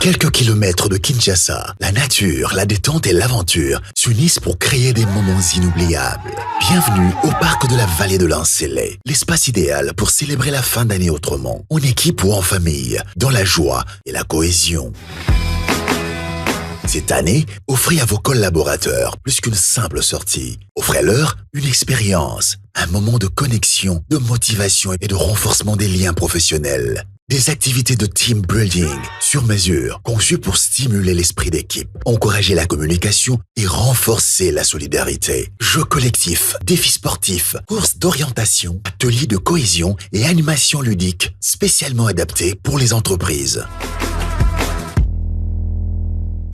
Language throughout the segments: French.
quelques kilomètres de Kinshasa, la nature, la détente et l'aventure s'unissent pour créer des moments inoubliables. Bienvenue au parc de la vallée de l'Ancélé, l'espace idéal pour célébrer la fin d'année autrement, en équipe ou en famille, dans la joie et la cohésion. Cette année, offrez à vos collaborateurs plus qu'une simple sortie. Offrez-leur une expérience, un moment de connexion, de motivation et de renforcement des liens professionnels. Des activités de team building sur mesure, conçues pour stimuler l'esprit d'équipe, encourager la communication et renforcer la solidarité. Jeux collectifs, défis sportifs, courses d'orientation, ateliers de cohésion et animations ludiques spécialement adaptés pour les entreprises.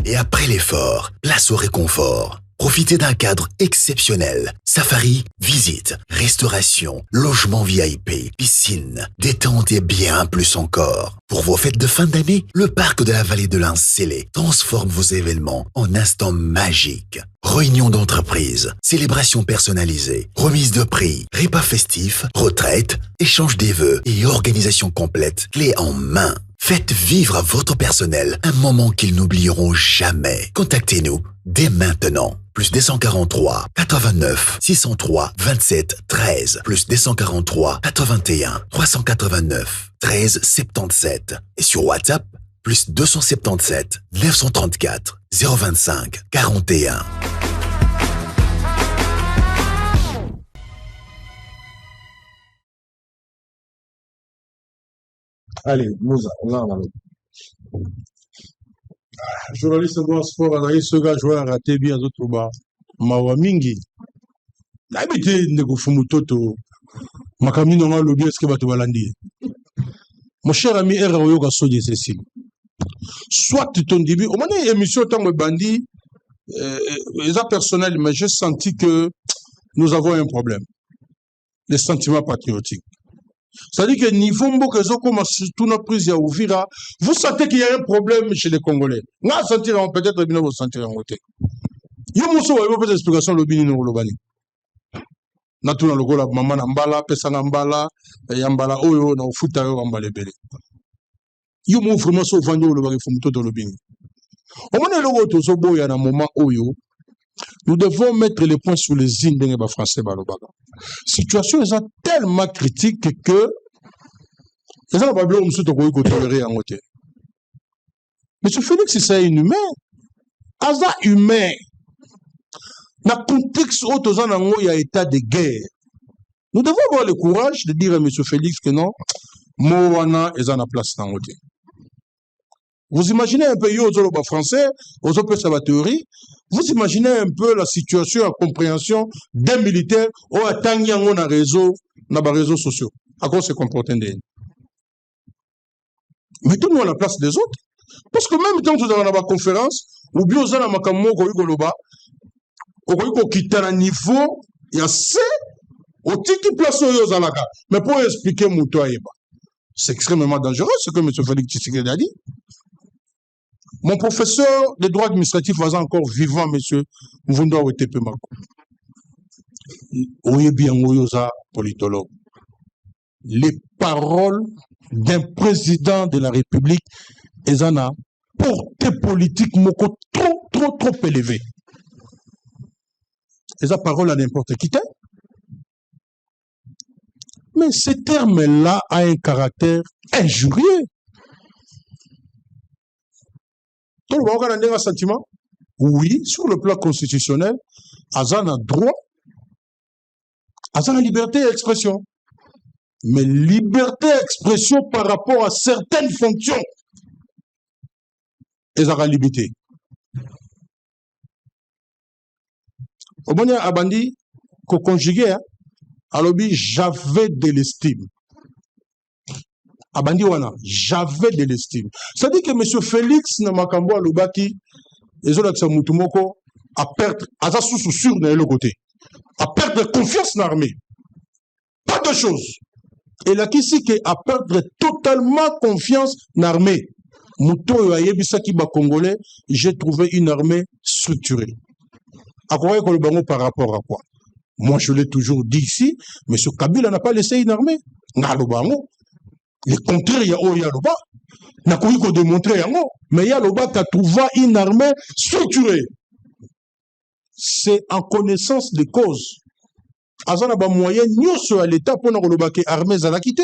Et après l'effort, place au réconfort. Profitez d'un cadre exceptionnel. Safari, visite, restauration, logement VIP, piscine, détente et bien plus encore. Pour vos fêtes de fin d'année, le parc de la vallée de l'Ancélé transforme vos événements en instants magiques. Réunions d'entreprise, célébrations personnalisées, remise de prix, repas festifs, retraite, échange des vœux et organisation complète, clé en main. Faites vivre à votre personnel un moment qu'ils n'oublieront jamais. Contactez-nous dès maintenant. Plus 243 89 603 27 13 plus 243 81 389 13 77 et sur WhatsApp plus 277 934 025 41. Allez, Moussa, on a journaliste de sport, on a eu ce gars joueur à Tébi à Zotoba. Mawa Mingi. L'habité de Gufumutoto. Makami non le bien ce que tu vas l'andi. Mon cher ami Eraoyo Gassodi Cécile. Soit ton début, au moment où l'émission Tango Bandi, les personnels, mais j'ai senti que nous avons un problème. Les sentiments patriotiques. C'est-à-dire que niveau Mbokezo, comme tout notre prise à Ouvira, vous sentez qu'il y a un problème chez les Congolais. Nous sentirons peut-être bien vous sentir en côté. Il y a une explication de l'obini no lobani. Natuna logo la maman nambala, pesa nambala, yambala oyo na ufuta yo ambale bele. Il y a vraiment so vanyo le bari fumuto de l'obini. Au moment où logo tozo boya na moment oyo, nous devons mettre les points sur les îles de français balobaga. Situation est tellement critique que les gens ne peuvent pas tolérer en côté. Monsieur Félix, c'est inhumain. Asa humain. Dans le contexte où il y a état de guerre, nous devons avoir le courage de dire à monsieur Félix que non, Moana est en place dans côté. Vous imaginez un peu, français, aux autres sa théorie, vous imaginez un peu la situation, la compréhension des militaires ou à Tangiango dans les réseaux sociaux. À quoi se comportent des. Mettons-nous à la place des autres. Parce que même quand vous avez une conférence, ou bien vous avez un makamo, vous quitter un niveau, il y a C, au tiki place aux Zalaka. Mais pour expliquer Moutouaïba, c'est extrêmement dangereux ce que M. Félix Tshisekedi a dit. Mon professeur de droit administratif was encore vivant, monsieur Mvunda Wetepe Mako. Oye bien, Oyoza, politologue. Les paroles d'un président de la République, ils en ont portée politique moko trop élevée. Ils ont parole à n'importe qui. Mais ce terme-là a un caractère injurieux. Tout le monde a un sentiment? Oui, sur le plan constitutionnel, Azan a droit, Azan a liberté d'expression. Mais liberté d'expression par rapport à certaines fonctions, ils ont limité. Au moment où Abandi, qu'on conjuguait, alors j'avais de l'estime. Abandi wana, j'avais de l'estime. C'est-à-dire que M. Félix Namakambo Alobaki, les autres qui Moutoumoko, a perdre, à sa sous sûr de l'autre côté, a perdre confiance dans l'armée. Pas de choses. Et là, qui c'est qui a perdre totalement confiance dans l'armée? Mouto et Ayebisaki Congolais, j'ai trouvé une armée structurée. À quoi par rapport à quoi? Moi, je l'ai toujours dit ici, M. Kabila n'a pas laissé une armée. Le contraire, il y a Oyaloba. N'a pas eu démontrer yango, mais Yaloba t'a trouvé une armée structurée. C'est en connaissance des causes. Azana ba moyen nyoso à l'état pour n'oloba que armée zala quitté.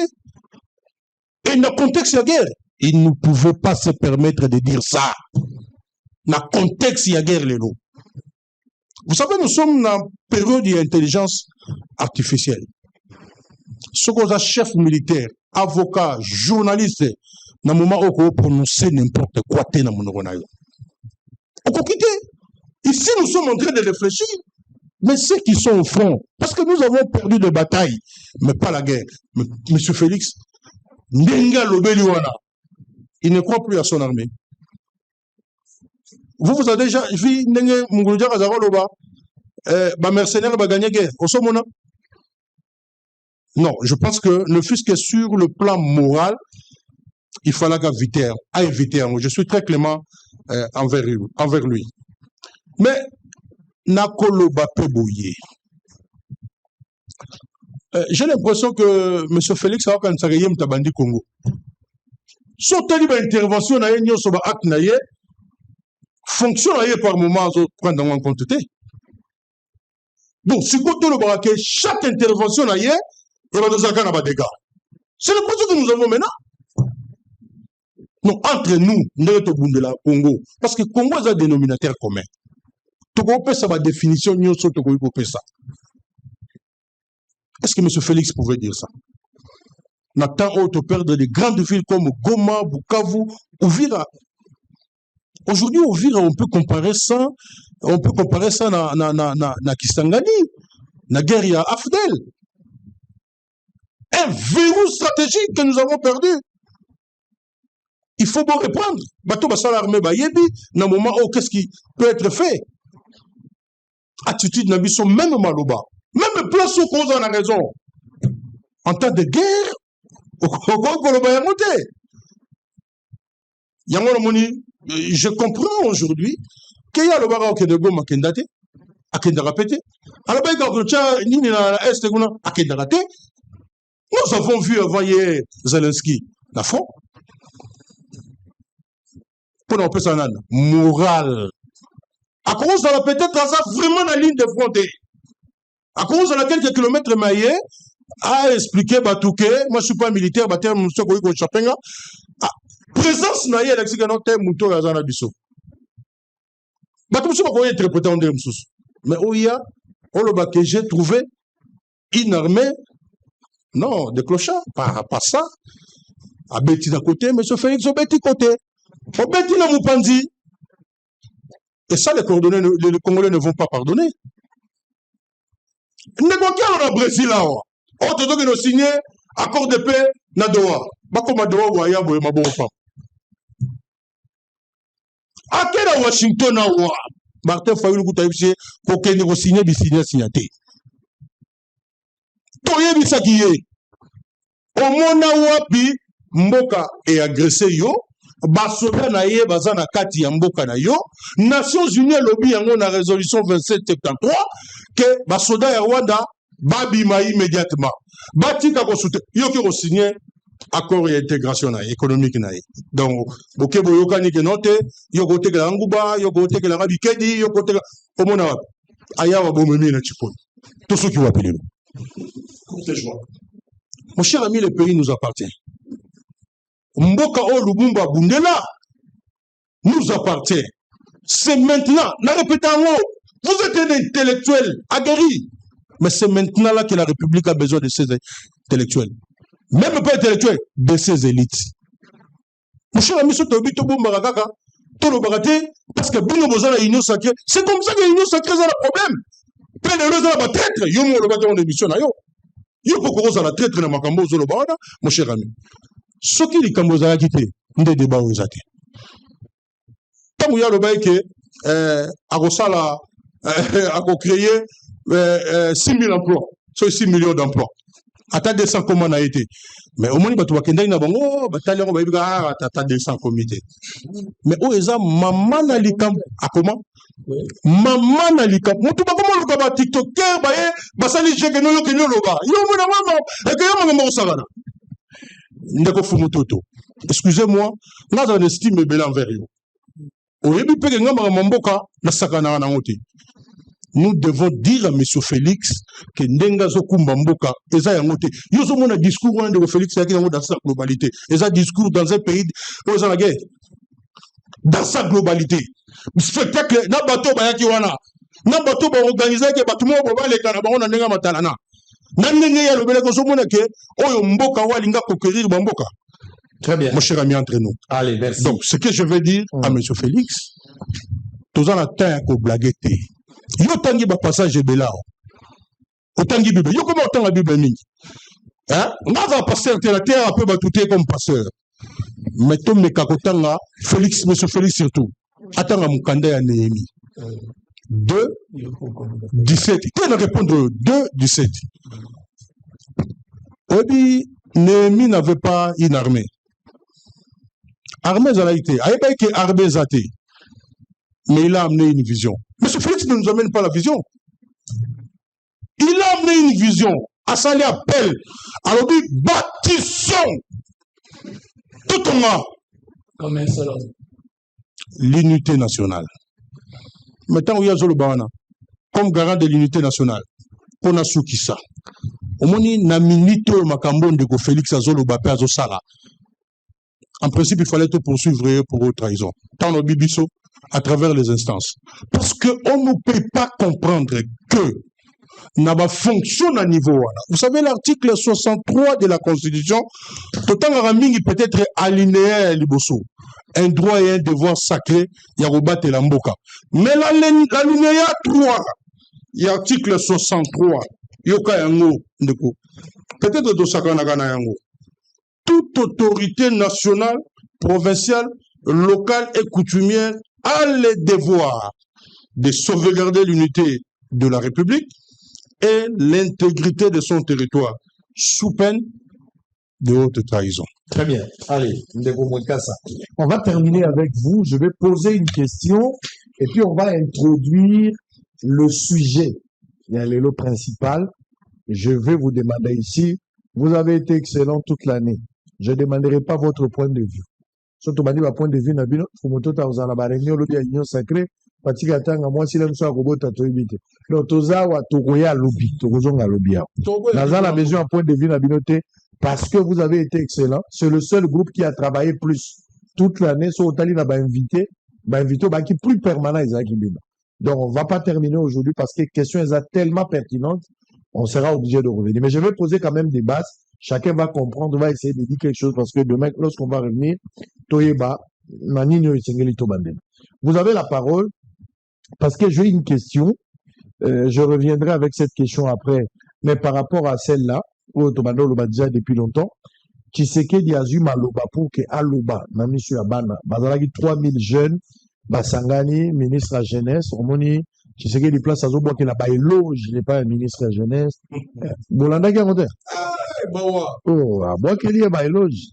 Et dans le contexte de la guerre, il ne pouvait pas se permettre de dire ça. Dans le contexte de la guerre, les lots. Vous savez, nous sommes dans une période d'intelligence artificielle. Ce qu'on a chef militaire, avocat, journaliste, dans le moment où on prononcer n'importe quoi, on peut quitter. Ici, nous sommes en train de réfléchir. Mais ceux qui sont au front, parce que nous avons perdu des batailles, mais pas la guerre. Monsieur Félix, Ndenga Lobeliwana, il ne croit plus à son armée. Vous avez déjà vu Ndenga Munguludia Kazaroloba, mercenaire va gagner guerre. Au sommet, non, je pense que ne fût-ce que sur le plan moral, il fallait éviter. Je suis très clément envers lui. Mais, Nakoloba Peboye. J'ai l'impression que M. Félix a quand même Tabandi Congo. Surtout l'intervention na yenyo soba acte na ye, fonction na ye par moment prendre en compte. Donc, si vous avez chaque intervention na ye, il va nous avoir des dégâts. C'est le projet que nous avons maintenant. Non, entre nous, nous sommes la Congo. Parce que Congo a un dénominateur commun. Togo ça va définition nous sommes Togo ça. Est-ce que M. Félix pouvait dire ça? Nathan autre perdre des grandes villes comme Goma, Bukavu, Uvira. Aujourd'hui, Uvira, on peut comparer ça na Kisangani, na guerre à Afdel. Un verrou stratégique que nous avons perdu. Il faut bon répondre. Bateau basala armée bayebi, dans le moment où qu'est-ce qui peut être fait? Attitude n'abissons même Maloba. Même place où cause en a raison. En temps de guerre, je comprends aujourd'hui qu'il y a le baroque de Goma Kendate, à Kendarapete, à la baie d'Argocha, ni à l'Est, à Kendarate. Nous avons vu avant hier Zelensky, la fond. Pour nous appeler ça, morale. À cause de la peut-être vraiment la ligne de frontière. À cause de la quelques kilomètres maillés, a expliqué Batouké, moi je ne suis pas militaire, Batem, je suis Chapenga. Présence na yé, l'expliqué notre mouton à Zanabiso. Batem, je ne suis pas interprété en deuxième sous. Mais où il y a, que j'ai trouvé une armée, non, des clochards, pas ça. À Betty d'un côté, M. Félix au Betty côté. Au Betty na Moupanzi. Et ça, les Congolais ne vont pas pardonner. Négocier au Brésil là. On te donne signé accord de paix na Doha. Ba comme Doha ou aya boye mabo fam. Akela Washington na wa. Martin Fayulu kutaibisi ko ke négocier bi signaté. Toye bi sakiye. Au mona wapi mboka et agressé yo. Basoda na ye bazana kati ya mboka na yo. Nations Unies lobby yango na résolution 2773 que basoda ya Rwanda babima immédiatement. Batika ko soute yo ki ko signer accord d'intégration économique na ye. Donc boke boyoka ni ke note yo ko tekela nguba yo ko tekela ngabikedi yo ko tekela omona wapi aya wa bomemi na chiponi. Tout ce qui va appeler. Mon cher ami, le pays nous appartient. Mboka o Lubumba Bundela nous appartient. C'est maintenant, la répétons, vous êtes un intellectuel aguerri, mais c'est maintenant là que la République a besoin de ces intellectuels. Même pas intellectuels, de ces élites. Mon cher ami, ce tobi to bomba kaka, to lo bagate, parce que bino bozala union sacrée, c'est comme ça que l'union sacrée a le problème. Plein de raisons à traître, yo mo lo bagate en émission na yo. Yo poko za la traître na makambo zo lo bagada, mon cher ami. Ce qui est comme vous avez quitté, des débats aux athées. Comme il y a le bail que, a créé 6 000 emplois, sur 6 millions d'emplois. À ta 200 comment on a été. Mais au moins, il y a des gens qui ont 200 comités. Mais où est-ce que maman n'a pas comment? Maman n'a pas comment? Tu comment le gars TikToker, basali jege no yo kenyo loba. Yo mo na mama, e ke yo mo mo sala. ndeko fumutoto. Excusez-moi, nga za estime ebele envers yo. Oyebi pe nga mboka na sakana na ngote. Nous devons dire à M. Félix que ndenga zo kumba mboka eza yango te. Yo zo mona discours wana de Félix yaki yango dans sa globalité. Eza discours dans un pays où za la guerre. Dans sa globalité. Spectacle na bateau bayaki wana. Na bateau ba organiser ke bato mo ba leka na bango na ndenga matalana. Na ndenge ya lobele ko zo mona ke oyo mboka walinga conquérir ba mboka. Très bien. Mon cher ami entre nous. Allez, merci. Donc ce que je veux dire à M. Félix, tous en attend ko blagueté. Yo tangi ba passage belao. Otangi Bible. Yo comment autant la Bible mingi. Hein? On va passer la terre un peu batouté comme passeur. Mais Tom Mekakotanga, Félix, monsieur Félix surtout. Attends à Moukanda et à Néhémie. 2, 17. Il peut répondre 2, 17. Obi, Néhémie n'avait pas une armée. Armée, ça a été. Il n'y avait pas que armée, ça a été. Mais il a amené une vision. Monsieur Félix ne nous amène pas la vision. Il a amené une vision. À ça, il appelle. Alors, dit, bâtissons tout en bas. Comme un seul homme. L'unité nationale. Maintenant, il y a Zolobana. Comme garant de l'unité nationale. On a sous qui ça. Au moins, na minito makambon de Félix Azolobape Azosala. En principe, il fallait te poursuivre pour trahison. Tant le bibiso à travers les instances. Parce qu'on ne peut pas comprendre que n'a pas fonctionne à niveau. Vous savez, l'article 63 de la Constitution, tout en peut être alinéé à Liboso. Un droit et un devoir sacré, Yarobat et Lamboka. Mais l'alinéa 3, il y a l'article 63, Yoka Yango, peut-être de Sakanagana Yango. Toute autorité nationale, provinciale, locale et coutumière a le devoir de sauvegarder l'unité de la République et l'intégrité de son territoire, sous peine de haute trahison. Très bien. Allez, on va terminer avec vous. Je vais poser une question et puis on va introduire le sujet. Il y a l'élo principal. Je vais vous demander ici, vous avez été excellent toute l'année. Je ne demanderai pas votre point de vue. Surtout, ma point de vue, Nabino, Fumoto Tauzana Barenio, le Union Sacré, Patikatanga, moi, si l'homme soit robot, Tatoibite. Donc, Toza ou Togoya Lobby, Togozonga Lobby. Nazana besoin un point de vue, Nabinote, parce que vous avez été excellent. C'est le seul groupe qui a travaillé plus toute l'année. Sur Otali n'a pas invité, qui plus permanent, Isaac Ibina. Donc, on ne va pas terminer aujourd'hui parce que les questions sont tellement pertinentes, on sera obligé de revenir. Mais je vais poser quand même des bases. Chacun va comprendre, va essayer de dire quelque chose parce que demain, lorsqu'on va revenir, Toyeba, Maninho Isengeli Tobanden. Vous avez la parole parce que j'ai une question. Je reviendrai avec cette question après. Mais par rapport à celle-là, où Tobando l'a déjà depuis longtemps, Tshisekedi a eu Maloba pour que Aloba, Nami Abana, Bazalagi 3000 jeunes, Basangani, ministre de la jeunesse, Omoni, Tshisekedi place à Zobo qui n'a pas éloge, il n'est pas un ministre de la jeunesse. Bolanda qui a monté. Oh, à moi qu'il y a éloge.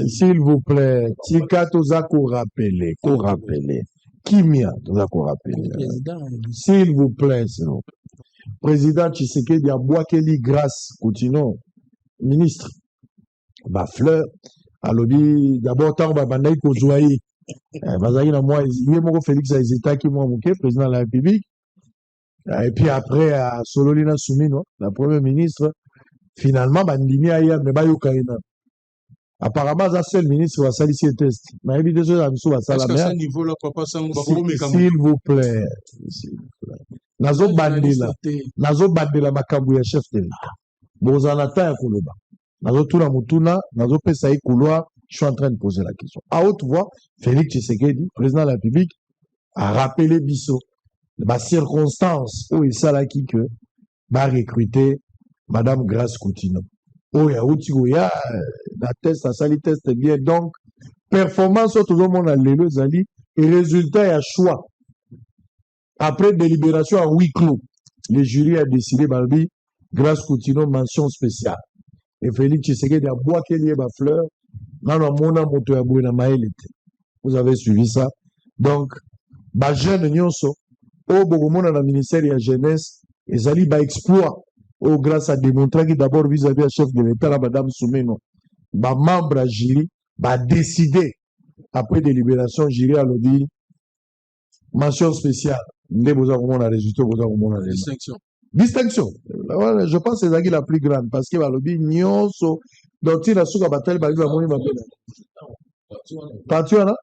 S'il vous plaît, Tika Toza qu'on rappelle. Kimia Toza qu'on rappelle. S'il vous plaît, s'il vous plaît. Président Tshisekedi a Boakeli grâce, continuons. Ministre, Fleur, à l'objet, d'abord, tant que Bandaï Kozouaï, Bazagina, moi, il y a Félix Aizeta qui m'a manqué, président de la République. Et puis après, à Sololina Soumino, la première ministre, finalement, Bandimi Aya, mais Bayo Kaina. Apparemment, c'est seul ministre qui va salir test. Mais il y a s'il vous plaît. Nazo Bandela Makabouya, chef de l'État. Bozanata ya Koloba. Nazo Tuna Mutuna, Nazo Pesaï Kouloa, je suis en train de poser la question. À haute voix, Félix Tshisekedi, président de la République, a rappelé Bissot. La circonstance où il s'est qui que va recruter Madame Grace Coutinho. Oh, ya Outigoya, la test, la sali test bien. Donc, performance, tout le monde a l'élo, Zali, et résultat, il y a choix. Après délibération à huis clos, le jury a décidé, Balbi, Grace Coutinho, mention spéciale. Et Félix Tshisekedi a bois qu'il y ait ma fleur. Vous avez suivi ça. Donc, jeune nyonso, au Bogomona, la ministère de la jeunesse, et Zali, exploit. oh, grâce à démontrer que d'abord vis-à-vis du chef de l'État, la Madame Soumeno, ma membre à jury, va décider, après délibération, jury à l'objet, mention spéciale. Distinction. Distinction. Voilà, je pense que c'est la plus grande, parce que l'objet, nyonso, donc il a souka bataille, il va mourir, parti wana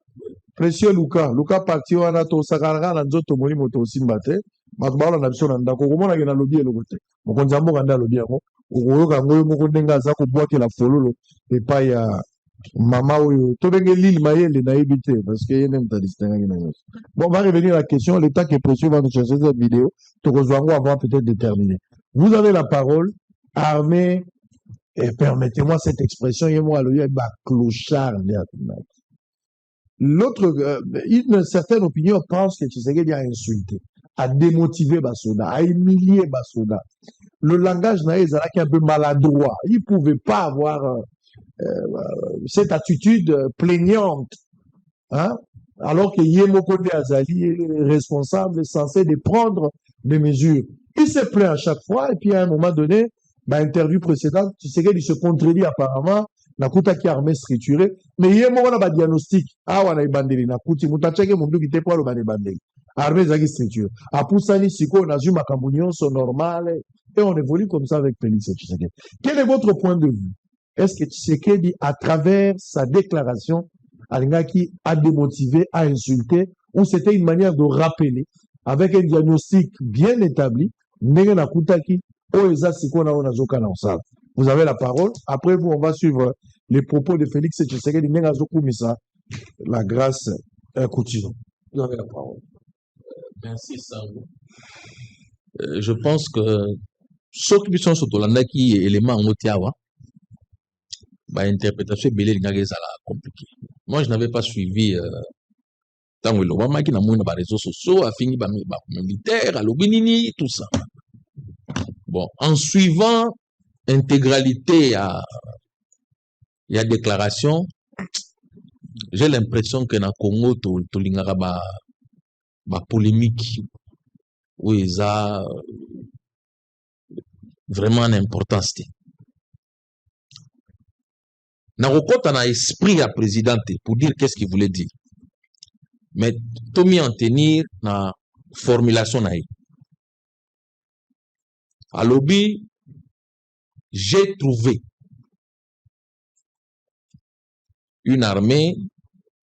précieux Luka parti wana to sakara na nzoto moli moto simbate makbala na biso na ndako komona ke na lobi elokote mokonzi mboka nda lobi yango okoyoka ngoyo moko ndenga za ko bwaki la fololo epai ya mama oyo to benge Lille Mayele na éviter parce que yene mta distinguer na yos. Bon, on va revenir à la question, le temps qui est précieux va nous chercher cette vidéo to kozwango avant peut-être de terminer. Vous avez la parole, armée. Et permettez-moi cette expression, clochard. L'autre, une certaine opinion pense que Tshisekedi a insulté, a démotivé Basoda, a humilié Basoda. Le langage naïs est un peu maladroit. Il ne pouvait pas avoir cette attitude plaignante. Hein? Alors que Yemoko de Azali est responsable, censé de prendre des mesures. Il se plaint à chaque fois, et puis à un moment donné, interview précédente, tu sais qu'il se contredit apparemment, na kuta qui armée structurée, mais il y a un moment de diagnostic, ah wana ibandeli na kuti mutacheke mundu qui te poa le bandeli, armée zaki structurée. Apusani siko na zuma kamunion sont normales, et on évolue comme ça avec Félix Tshisekedi. Quel est votre point de vue? Est-ce que Tshisekedi, à travers sa déclaration, Alingaki a démotivé, a insulté, ou c'était une manière de rappeler, avec un diagnostic bien établi, nenge na kutaki, vous avez la parole. Après vous, on va suivre les propos de Félix Tshisekedi. La grâce continue. Vous avez la parole. Merci, Sango. Je pense que ceux qui sont sur l'Andaki élément en Otiawa, l'interprétation est compliquée. Moi, je n'avais pas suivi tant que l'Obama qui n'a pas de réseaux sociaux, a fini par militaire, à l'Obinini, tout ça. Bon, en suivant intégralité à déclaration, j'ai l'impression que dans le Congo, il y a une polémique où il y a vraiment une importance. Dans le côté, on a esprit à président pour dire qu'est-ce qu'il voulait dire. Mais tout mis en tenir dans la formulation. À lobby, j'ai trouvé une armée,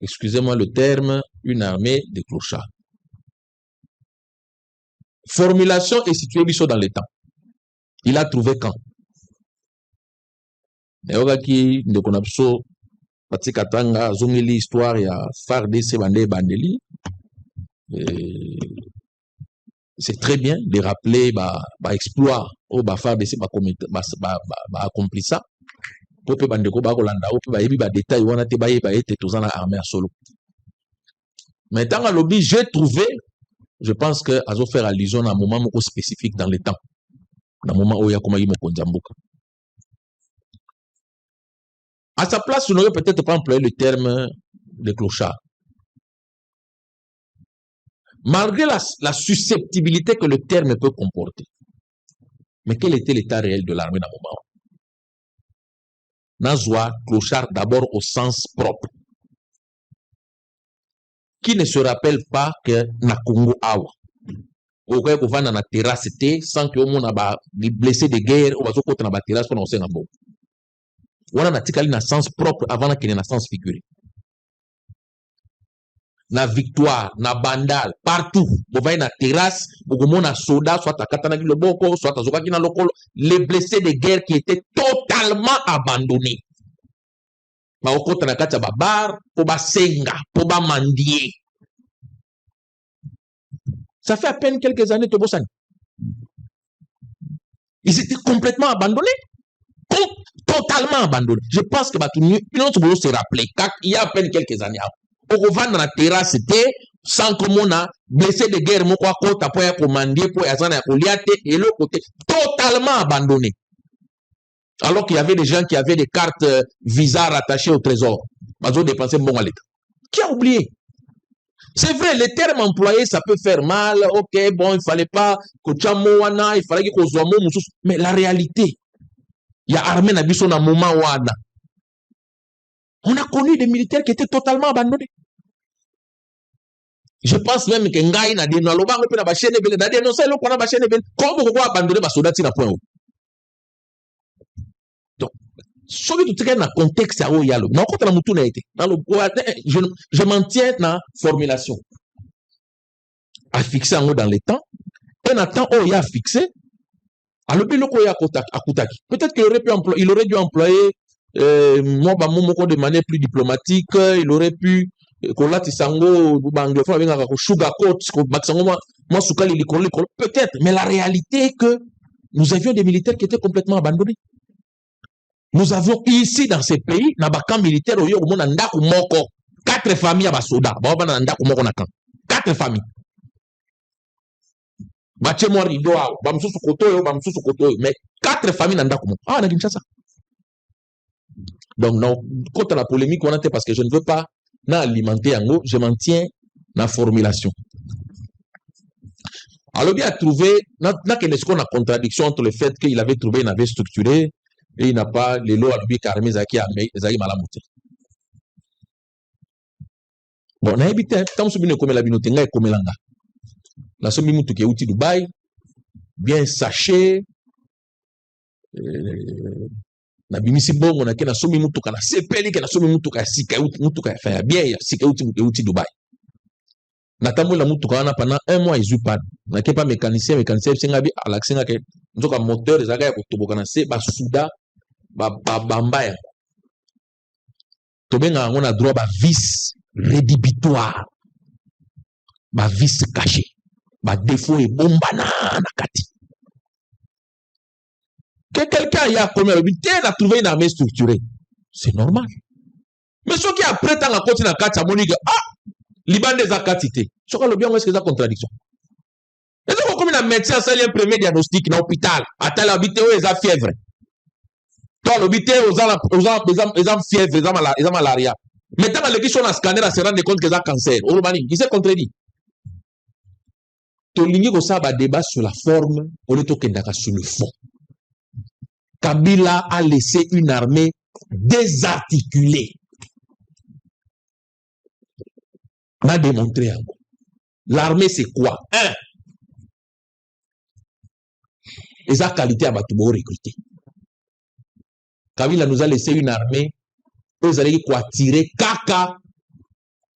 excusez-moi le terme, une armée de clochards. Formulation est située dans le temps. Il a trouvé quand? Qui ne connaît pas Patikatanga, Zongeli, histoire, il y a FARDC, Bandeli. C'est très bien de rappeler exploit au FARDC accompli ça. Pour que bandeko bakolanda ou peut ba détail wana te ba été tous en armée à solo. Mais dans le lobby, j'ai trouvé, je pense que azo faire allusion à un moment spécifique dans le temps. Dans le moment où il y a comme il Mokonzambuka. À sa place, je n'aurais peut-être pas employé le terme de clochard. Malgré la susceptibilité que le terme peut comporter. Mais quel était l'état réel de l'armée dans le moment? Nazwa, clochard d'abord au sens propre. Qui ne se rappelle pas que na Congo Awa, au cas où on a terrasse sans que on a des blessés de guerre ou on a terrasse pour nous bon. On a tikali na sens propre avant qu'il y ait na sens figuré. Na victoire, na bandal, partout. On va na terrasse, on a soda, soit à Katana le Boko, soit à Zokaki na Lokolo, les blessés de guerre qui étaient totalement abandonnés. Ma okota na kati ya babar, po ba senga, po ba mandier. Ça fait à peine quelques années, Tobosan. Ils étaient complètement abandonnés. Totalement abandonnés. Je pense que une autre chose se rappeler, il y a à peine quelques années. On revend dans la terrasse, c'était sans que mon a blessé de guerre, mon quoi, côte, pour y commander, pour y aller, et l'autre côté, totalement abandonné. Alors qu'il y avait des gens qui avaient des cartes Visa rattachées au trésor. Ils ont dépensé bon à l'État. Qui a oublié? C'est vrai, les termes employés, ça peut faire mal. Ok, bon, il fallait pas que Tchamoana, il fallait que Kozouamo, mais la réalité, il y a armée Nabiso na moment wana. On a connu des militaires qui étaient totalement abandonnés. Je pense même que Ngaï n'a dit non, l'Oban peut la chaîne et n'a dit non, c'est l'eau qu'on a la chaîne et comment pourquoi abandonner ma soldat à point. Donc, sauf que tout est dans le contexte où il y a le. Non, quand on a mouton a été. Je m'en tiens dans la formulation. À fixer en haut dans les temps. Et dans le temps où il y a fixé, à l'objet il y a à Koutaki. Peut-être qu'il aurait dû employer moi, de manière plus diplomatique, il aurait pu peut-être, mais la réalité est que nous avions des militaires qui étaient complètement abandonnés. Nous avons ici dans ces pays, dans les camps militaires, 4 familles à Basoda. 4 familles. Mais 4 familles dans Ndakumo. Ah, on a dit ça. Donc, non, contre la polémique, on a été parce que je ne veux pas alimenter en haut, je m'en tiens dans la formulation. Alors, il a trouvé, est-ce qu'on a contradiction entre le fait qu'il avait trouvé, il avait structuré, et il n'a pas les lois à lui carrément Zaki Malamouté. Bon, on a évité, tant que nous sommes la binotenga et comme l'anga. La somme moutou qui est outil Dubaï, bien saché, na bimisi bongo na kena somi mutuka na sepeli kena somi mutuka sika mutuka fa bien ya sika uti Dubaï na tamola mutuka na pendant 1 mois ils pas na ke pas mécanicien singa bi alaxinga ke nzoka moteur zaga ya kutoboka na se ba souda ba bamba to benga ngona droit ba vice rédhibitoire ba vice caché ba défaut et bombana na kati. Que quelqu'un y a commis a trouvé une armée structurée. C'est normal. Mais ceux qui après tant à continuer à 4 Monique, Liban des acatités. Ce qu'on a bien, est-ce que c'est une contradiction? Est-ce qu'on comme un médecin, c'est un premier diagnostic dans l'hôpital. À tel habité où ils ont fièvre. Toi, l'habité aux ont fièvre, ils ont malaria. Maintenant, les qui sont à scanner, à se rendre compte qu'ils ont cancer. Qui s'est contredit? Ton ligne comme ça va débat sur la forme, on est au Kendaka sur le fond. Kabila a laissé une armée désarticulée. On a démontré encore. L'armée, c'est quoi? 1. Et sa qualité à Batoubo recruter. Kabila nous a laissé une armée, eux allaient quoi tirer caca,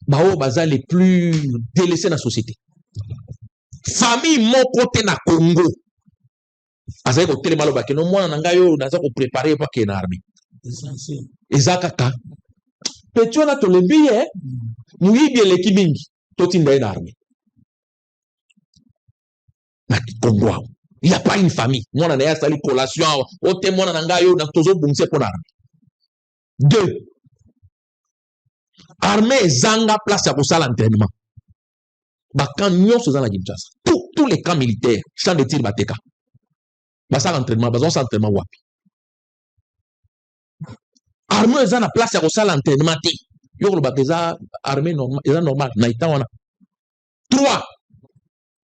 bao baza les plus délaissés dans la société. Famille mon côté na Congo. Azaye ko telema loba ke no mwana nanga yo naza ko préparer pa ke na armée. Ezaka ka. Petio na to lebi muibi eleki mingi totinda na armée. Na Congo. Il n'y a pas une famille. Mwana na ya sali collation o te mwana nanga yo na tozo bungse pour armée. 2. Armée zanga place à kosala entraînement. Ba kan nyonso za na Kinshasa. Tous les camps militaires, champ de tir bateka. Basa entraînement, basa entraînement wapi. Armée eza na place ya kosala entraînement te. Yo lo bakeza armée normal, eza normal na itawana. 3.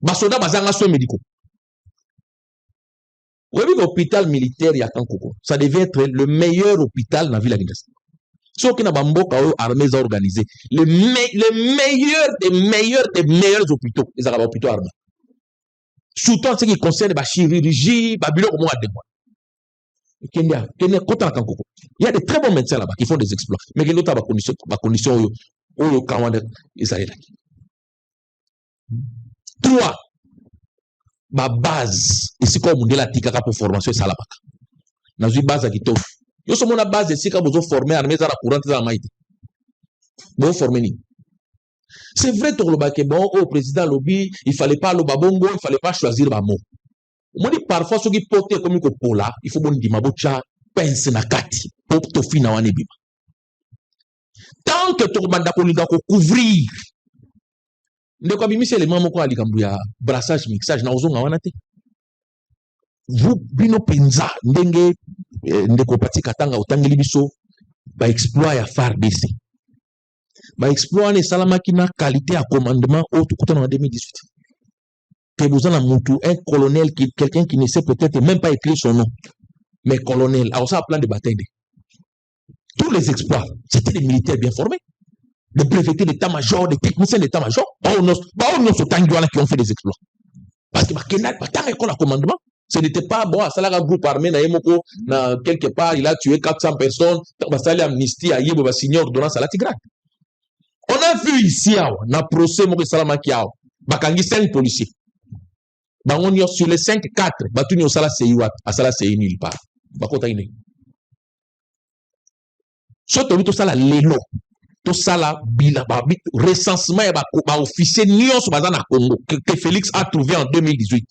Basoda bazanga soins médicaux. L'hôpital militaire ya Kankoko, ça devait être le meilleur hôpital dans la ville de Kinshasa. Ceux qui n'ont pas armées organisées, les meilleurs des meilleurs hôpitaux, les hôpitaux armés. Surtout en ce qui concerne la chirurgie, la bureau comme moi de moi. Il y a des très bons médecins là-bas qui font des exploits, mais qui n'ont pas de conditions où Israël. 3. Ma base, ici comme on dit la tika pour formation salabaka. Dans une base à Kito. Yo sommes na base ici quand vous formez armée à la courante dans la maïté. Bon formé ni. C'est vrai tout le baké bon au président lobby, il fallait pas le babongo, il fallait pas choisir ba mot. On dit parfois ceux qui portent comme ko pola, il faut bon di mabocha pense na kati pour to fina wane bima. Tant que to banda ko linga ko couvrir. Ndeko bimisi élément moko ali kambuya brassage mixage na ozonga wana te. Vous bino penza ndenge ndeko pati katanga utangeli biso ba exploit ya FARDC. exploit et salamaki na qualité à commandement au tout en 2018. Que vous en avez un colonel, quelqu'un qui ne sait peut-être même pas écrire son nom, mais colonel, alors ça a plein de batailles. Tous les exploits, c'était des militaires bien formés, des brevetés d'état-major, des techniciens d'état-major, qui ont fait des exploits. Parce que le commandement, ce n'était pas bon, ça un groupe armé, quelque part, il a tué 400 personnes, il a amnistie, il a signé ordonnance à la Tigrane. On a vu ici, dans le procès, il y a 5 policiers. Sur les 5, 4, il y a nulle part. Surtout, tout ça, l'élo, tout ça, recensement, officier, Congo, que Félix a trouvé en 2018.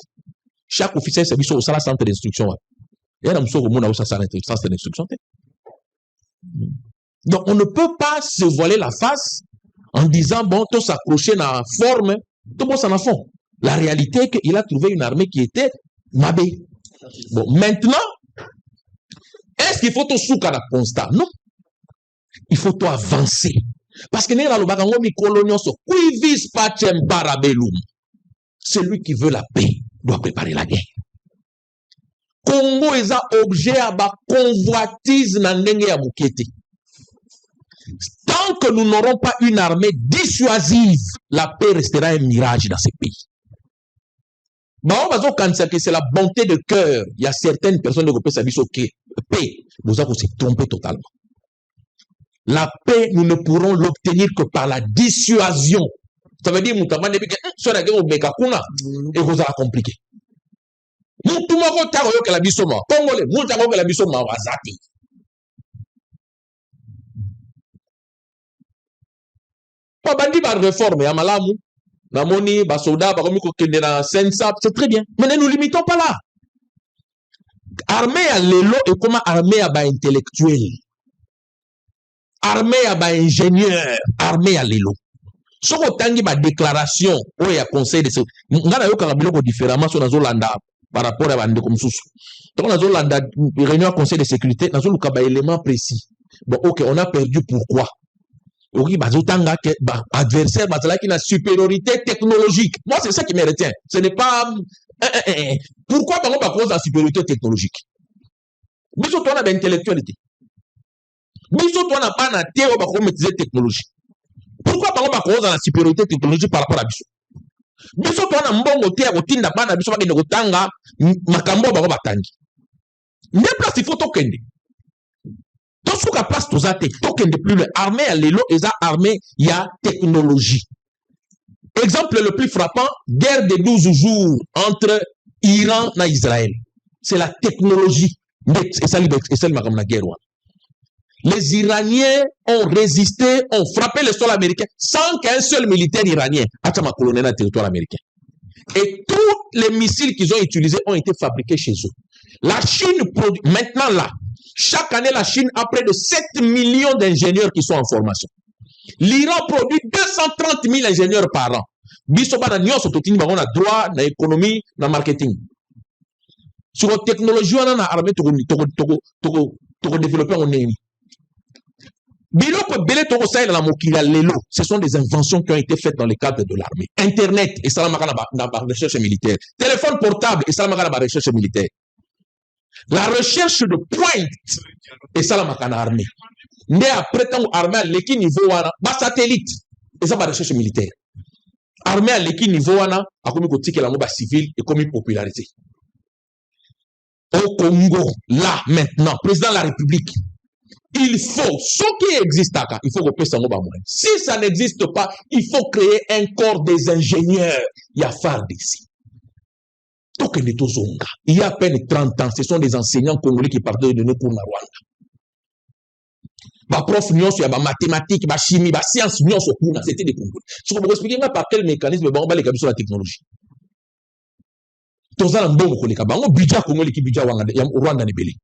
Chaque officier c'est au centre d'instruction. Il y a un centre d'instruction. Donc, on ne peut pas se voiler la face en disant, bon, tout s'accrocher dans la forme, tout bon, ça en fond. La réalité est qu'il a trouvé une armée qui était mabé. Bon, maintenant, est-ce qu'il faut tout souka la constat? Non. Il faut tout avancer. Parce que celui qui veut la paix doit préparer la guerre. Congo est un objet à convoitise na ndenge ya bukete. Tant que nous n'aurons pas une armée dissuasive, la paix restera un mirage dans ces pays. C'est la bonté de cœur. Il y a certaines personnes qui peuvent dire que paix, nous avons se tromper totalement. La paix, nous ne pourrons l'obtenir que par la dissuasion. Ça veut dire que sur la guerre au Bekakuna, et vous allez compliquer. La bisoma, Congolais, la bisoma, Wazati. Pas bandi par réforme, ya malamu, na moni, ba soda, ba komi ko kende na sensa, c'est très bien. Mais ne nous limitons pas là. Armée à l'élo et comment armée à ba intellectuel. Armée à ba ingénieur, armée à l'élo. Si on a une déclaration, il y a conseil de ce. On a eu différemment sur la Zolanda par rapport à Bande comme sous. Donc, la Zolanda, réunion conseil de sécurité, dans un élément précis. Bon, ok, on a perdu pourquoi? Oui, adversaire, qui a une supériorité technologique. Moi, c'est ça qui me retient. Ce n'est pas. Pourquoi on va cause la supériorité technologique? Mais surtout, on a de l'intellectualité. Mais surtout, on n'a pas de théorie pour maîtriser la technologie. Pourquoi on va cause la supériorité technologique par rapport à Bissot? Bissot, on a un bon côté à routine d'abord, Bissot, on a un tanga, Makambo, Batangi. Mais place, il faut token. Tout ce qui place, tout ça, token de plus le armée à l'élo, et ça, armée, il y a technologie. Exemple le plus frappant, guerre de 12 jours entre Iran et Israël. C'est la technologie. Et ça, c'est la guerre. Les Iraniens ont résisté, ont frappé le sol américain sans qu'un seul militaire iranien ait colonné dans le territoire américain. Et tous les missiles qu'ils ont utilisés ont été fabriqués chez eux. La Chine produit, maintenant là, chaque année, la Chine a près de 7 millions d'ingénieurs qui sont en formation. L'Iran produit 230 000 ingénieurs par an. Bisoba na nyonso totini bango na droit, na économie, na marketing. Sur la technologie, on a armé to développer en ennemi. Ce sont des inventions qui ont été faites dans le cadre de l'armée. Internet, et ça la recherche militaire. Téléphone portable, et ça la recherche militaire. La recherche de pointe, et ça la armée. Mais après, tant armée à l'équipe niveau, bas satellite, et ça la recherche militaire. Armée à l'équipe niveau, a comme que la civile et comme popularité. Au Congo, là, maintenant, président de la République, il faut, ce qui existe, il faut que ça soit moins. Si ça n'existe pas, il faut créer un corps des ingénieurs. Il y a phare d'ici. Il y a à peine 30 ans, ce sont des enseignants congolais qui partent de nos cours na Rwanda. Ma prof, il y a mathématiques, ma chimie, ma science, c'était des Congolais. Si vous expliquez par quel mécanisme, on va les sur la technologie. Tout ça, on va budget congolais qui budget Rwanda ne belé.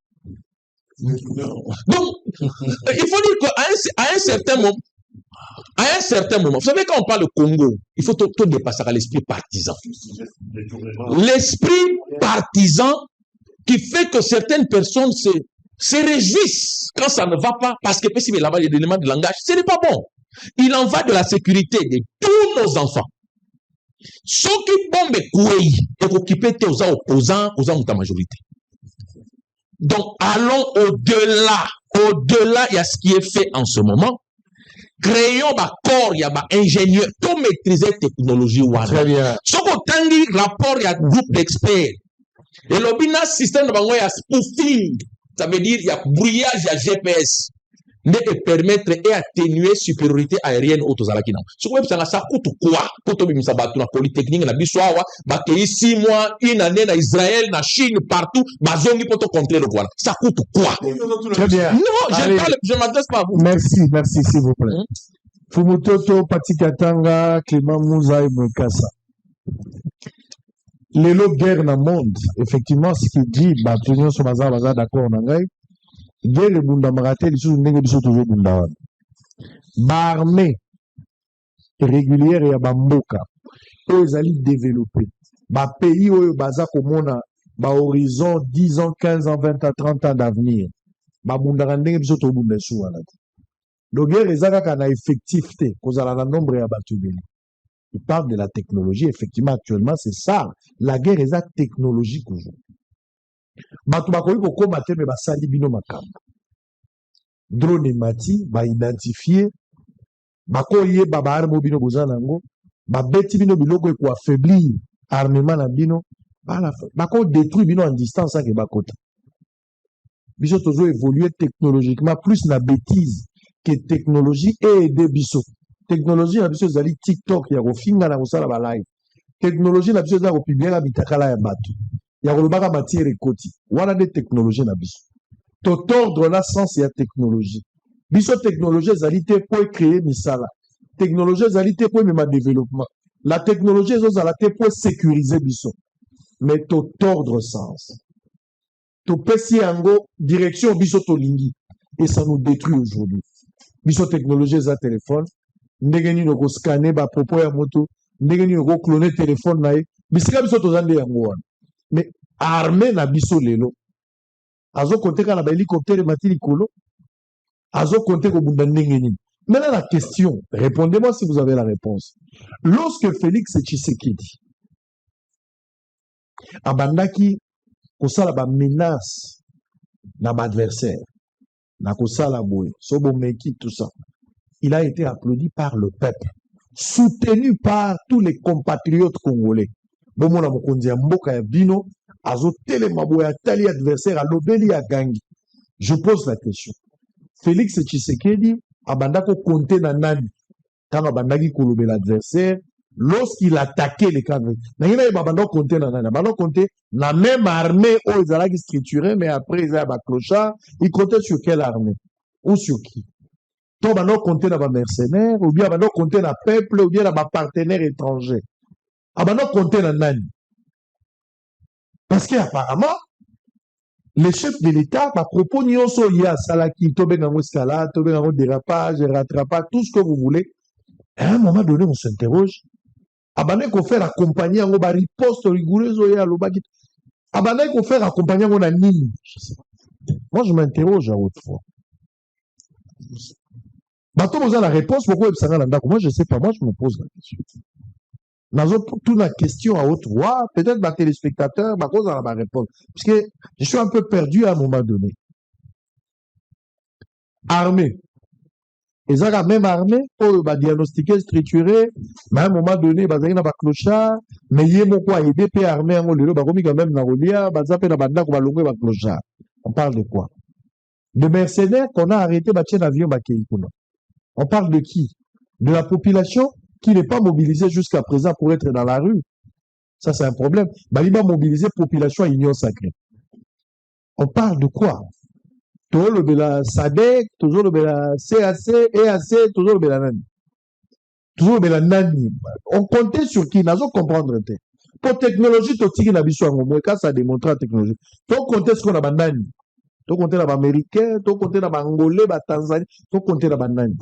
Donc, il faut dire qu'à un certain moment, vous savez, quand on parle de Congo, il faut tout dépasser à l'esprit partisan. L'esprit partisan qui fait que certaines personnes se réjouissent quand ça ne va pas, parce que là-bas, il y a des éléments de langage. Ce n'est pas bon. Il en va de la sécurité de tous nos enfants. Ceux qui bombent Kouei et occupent aux opposants, aux ta majorité. Donc, allons au-delà. Au-delà, il y a ce qui est fait en ce moment. Créons un corps, il y a un ingénieur, tout maîtriser la technologie. Très bien. Ce qu'on dit, rapport, il y a un groupe d'experts. Et le système de il y a spoofing. Ça veut dire il y a brouillage, il y a GPS. Mais de permettre et atténuer supériorité aérienne aux Tozalakina. Ce que ça coûte quoi? Pour tout ça, la polytechnique, la bisouawa, bah, 6 mois, une année, en Israël, en Chine, partout, bah, zone pour te contrer le quoi. Ça coûte quoi? Très bien. Non, je ne m'adresse pas à vous. Merci, merci, s'il vous plaît. Fumutoto, Patikatanga, Clément Mouza et Mekassa. L'élo guerre dans le monde, effectivement, ce qu'il dit, bah, tout le monde sont d'accord, guerre bunda marate les choses ndenge biso toujours bunda wana ba armée régulière ya bamboka oyo ezali développé ba pays oyo baza komona ba horizon 10 ans 15 ans 20 ans 30 ans d'avenir ba bunda ndenge biso to bunda su wana donc guerre ezaka kana effectif te kozala na nombre ya bato beli. Il parle de la technologie, effectivement actuellement c'est ça la guerre est technologique aujourd'hui. Bato bakoki kokoma te me basali bino makambo drone mati ba identifier bakoye baba armo bino bozana nango babeti bino biloko eko affaiblir armement na bino bako détruire bino en distance ke bakota biso tozo évoluer technologiquement plus na bêtise que technologie et aider biso technologie na biso zali TikTok ya kofinga na kosala ba live technologie na biso za ko publier bitakala ya bato ya kolobaka matière ekoti wana de technologie na biso to tordre la sens ya technologie biso technologie ezali te po créer misala technologie ezali te po mema développement la technologie ezozala te po sécuriser biso mais to tordre sens to pesi yango direction biso tolingi et ça nous détruit aujourd'hui biso technologie eza téléphone ndenge nini ko scanner ba propos ya moto ndenge nini ko cloner téléphone na ye bisika biso tozande yango wana mais armée na biso lelo azo compter kala ba hélicoptère mati likolo azo compter ko bunda ndenge nini. Maintenant la question, répondez-moi si vous avez la réponse. Lorsque Félix Tshisekedi abandaki kosala ba menace na ba adversaire na kosala boye sobomeki tout ça, il a été applaudi par le peuple, soutenu par tous les compatriotes congolais. Bomona mokonzi ya mboka ya bino azo telema boya tali adversaire alobeli ya gangi. Je pose la question. Félix Tshisekedi abandako compter na nani quand abandaki kolobela adversaire lorsqu'il attaquait les cadres. Nangina abandako compter na nani abandako compter na même armée où ils allaient structurer mais après ils avaient clochard, ils comptaient sur quelle armée ou sur qui? Donc abandako compter na ba mercenaires ou bien abandako compter na peuple ou bien na ba partenaires étrangers. Abandako compter na nani? Parce qu'apparemment, les chefs de l'État, à propos nyonso ya salaki, tobengango escalade, tobengango dérapage, rattrapage, tout ce que vous voulez, à un moment donné, on s'interroge. Abandonné qu'on fait accompagner en ba riposte rigoureuse ya lobaki. Abandonné qu'on fait accompagner en nini. Moi, je m'interroge à haute fois. Bato vous avez la réponse, pourquoi ça n'a pas. Moi, je sais pas, moi, je me pose la question. Toute la question à haute voix, peut-être ma téléspectateur, ma cause à la réponse. Parce que je suis un peu perdu à un moment donné. Armée. Et ça, même armée, pour diagnostiquer, structurer, mais à un moment donné, il y a un clochard, mais il y a un aider, puis armée, on le quand même, on parle de quoi? De mercenaires qu'on a arrêté, avion, on parle de qui? De la population qui n'est pas mobilisé jusqu'à présent pour être dans la rue. Ça, c'est un problème. Il va mobiliser la population à union sacrée. On parle de quoi? Toujours le la SADC, toujours le la CAC, EAC, toujours le NANI. Toujours le NANI. On comptait sur qui? N'a pas comprendre. Pour technologie, tout ce qui n'a pas ça démontre la technologie. Tout compter ce qu'on a NANI. Tout compter les Américains, tout compter les Angolais, les Tanzaniens, tout compter les NANI.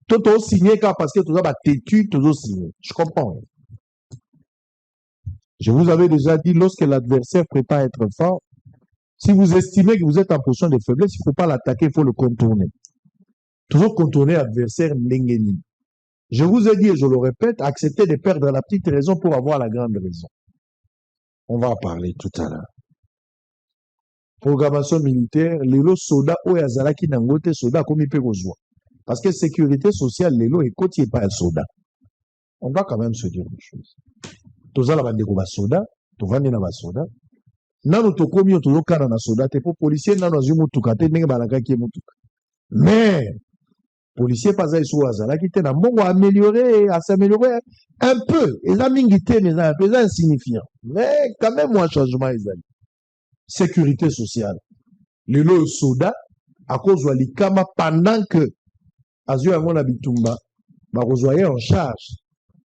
Tout au signé parce que tout ça va têtu, tout au signé. Je comprends. Je vous avais déjà dit, lorsque l'adversaire prétend être fort, si vous estimez que vous êtes en position de faiblesse, il ne faut pas l'attaquer, il faut le contourner. toujours contourner l'adversaire Nengeni. Je vous ai dit et je le répète, accepter de perdre la petite raison pour avoir la grande raison. On va en parler tout à l'heure. Programmation militaire, lelo soda oyazalaki nangote soda comme il peut rejoindre. Parce que sécurité sociale, lelo et côté pas un soda. On va quand même se dire une chose. Toza la bande ko soda, to vandi na soda. Nano to komi to lokana na soda, te po policier nano azumu tukate ndenge balaka ki mutuka. Mais policier pas ça sous azalaki te na mbongo améliorer, à s'améliorer un peu. Et la mingité mais un peu insignifiant. Mais quand même un changement ezali. Sécurité sociale. Le lot soda, à cause de l'ikama, pendant que, Azio Amon Abitumba, va rejoindre en charge.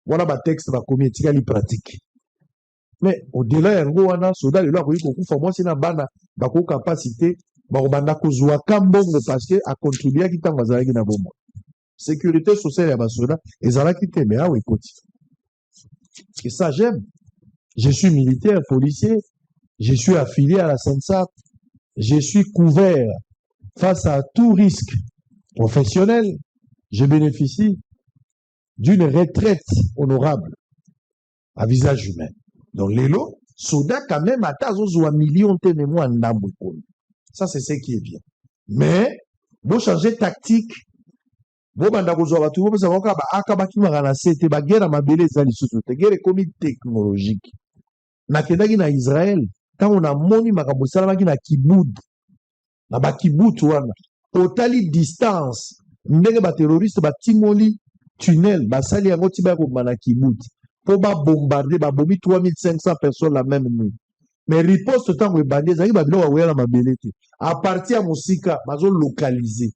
Voilà ma texte, ma communauté, qui pratique. Mais au-delà, il y a un soda, le lot, il y a un si na bana, bako capacité, bana kozwa kambongo parce que a contribué à qui t'en va na bombo. Sécurité sociale, ya soda, et ça là qui t'aime, ah oui, écoute. Et ça, j'aime. Je suis militaire, policier. Je suis affilié à la SENSAP. Je suis couvert face à tout risque professionnel. Je bénéficie d'une retraite honorable à visage humain. Donc, l'élo, soda quand même, à un million de mémoires en ça, c'est ce qui est bien. Mais, vous changez tactique. Vous banda kozwa tout, vous savez que akabaki magana c'était ba guerre ma belé za lisusu te guerre comme technologique. Na kendaki na Israël. Quand on a moni makabosalamaki na kiboud, na ba kibout wana, otali distance, ndenge ba terroriste ba timoli tunnel, ba sali yango tiba ko na kibout, pour ba bombarder, ba bombi 3500 personnes la même nuit. Mais riposte tant que bandé, zaki ba bilo wa la mabelete. À partir à Mosika, bazo localiser.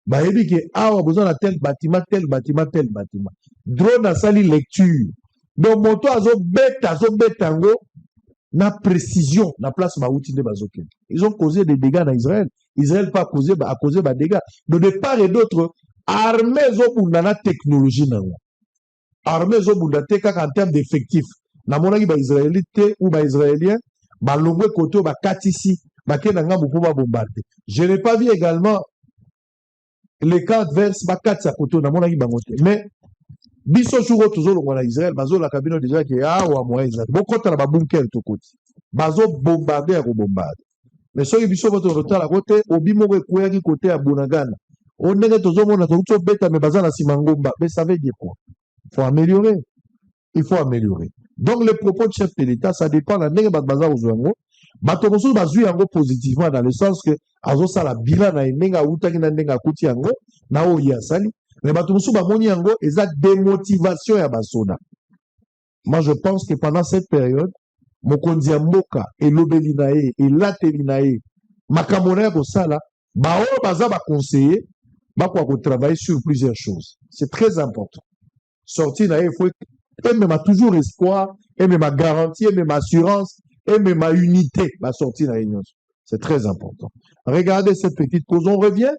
Ba yebi ke awa besoin na tel bâtiment, tel bâtiment, tel bâtiment. Drone a sali lecture. Donc moto azo betango. Na précision, na place Maouti de Bazoken. Ils ont causé des dégâts dans Israël. Israël pas causé, a causé des dégâts. De part et d'autre, armées ont technologie. Armées ont en termes d'effectifs. Na monaki ba Israélite ou ba Israélien, ba longwe koto ba katisi, ba kenanga pour bombarder. Je n'ai pas vu également les cas adverses ba katsa koto na monaki bangote. Mais biso churo toujours en Israël, bazo la cabine déjà qui a ou à moi Israël. Beaucoup de la bunker tout côté. Bazo bombarder ou bombarder. Mais ceux qui biso votre retard à côté, obimo ko qui côté à Bunagana. On est toujours mon attention bêta mais bazana simangomba. Mais ça veut dire quoi? Il faut améliorer. Il faut améliorer. Donc les propos de chef de l'État, ça dépend de la nègre bazar aux oiseaux. Batomoso bazu yango positivement dans le sens que azo sala bilan na nenga utaki na nenga kuti yango na o yasali. Mais batomoso bamoni yango eza démotivation ya basoda. Moi je pense que pendant cette période mokonzi ya mboka elobeli na ye elateli na ye makambo na ya kosala bao baza ba conseiller bakwa ko travailler sur plusieurs choses. C'est très important. Sortir na ye faut aimer ma toujours espoir, aimer ma garantie, aimer ma assurance, aimer ma unité, ma sortie na union. C'est très important. Regardez cette petite pause, on revient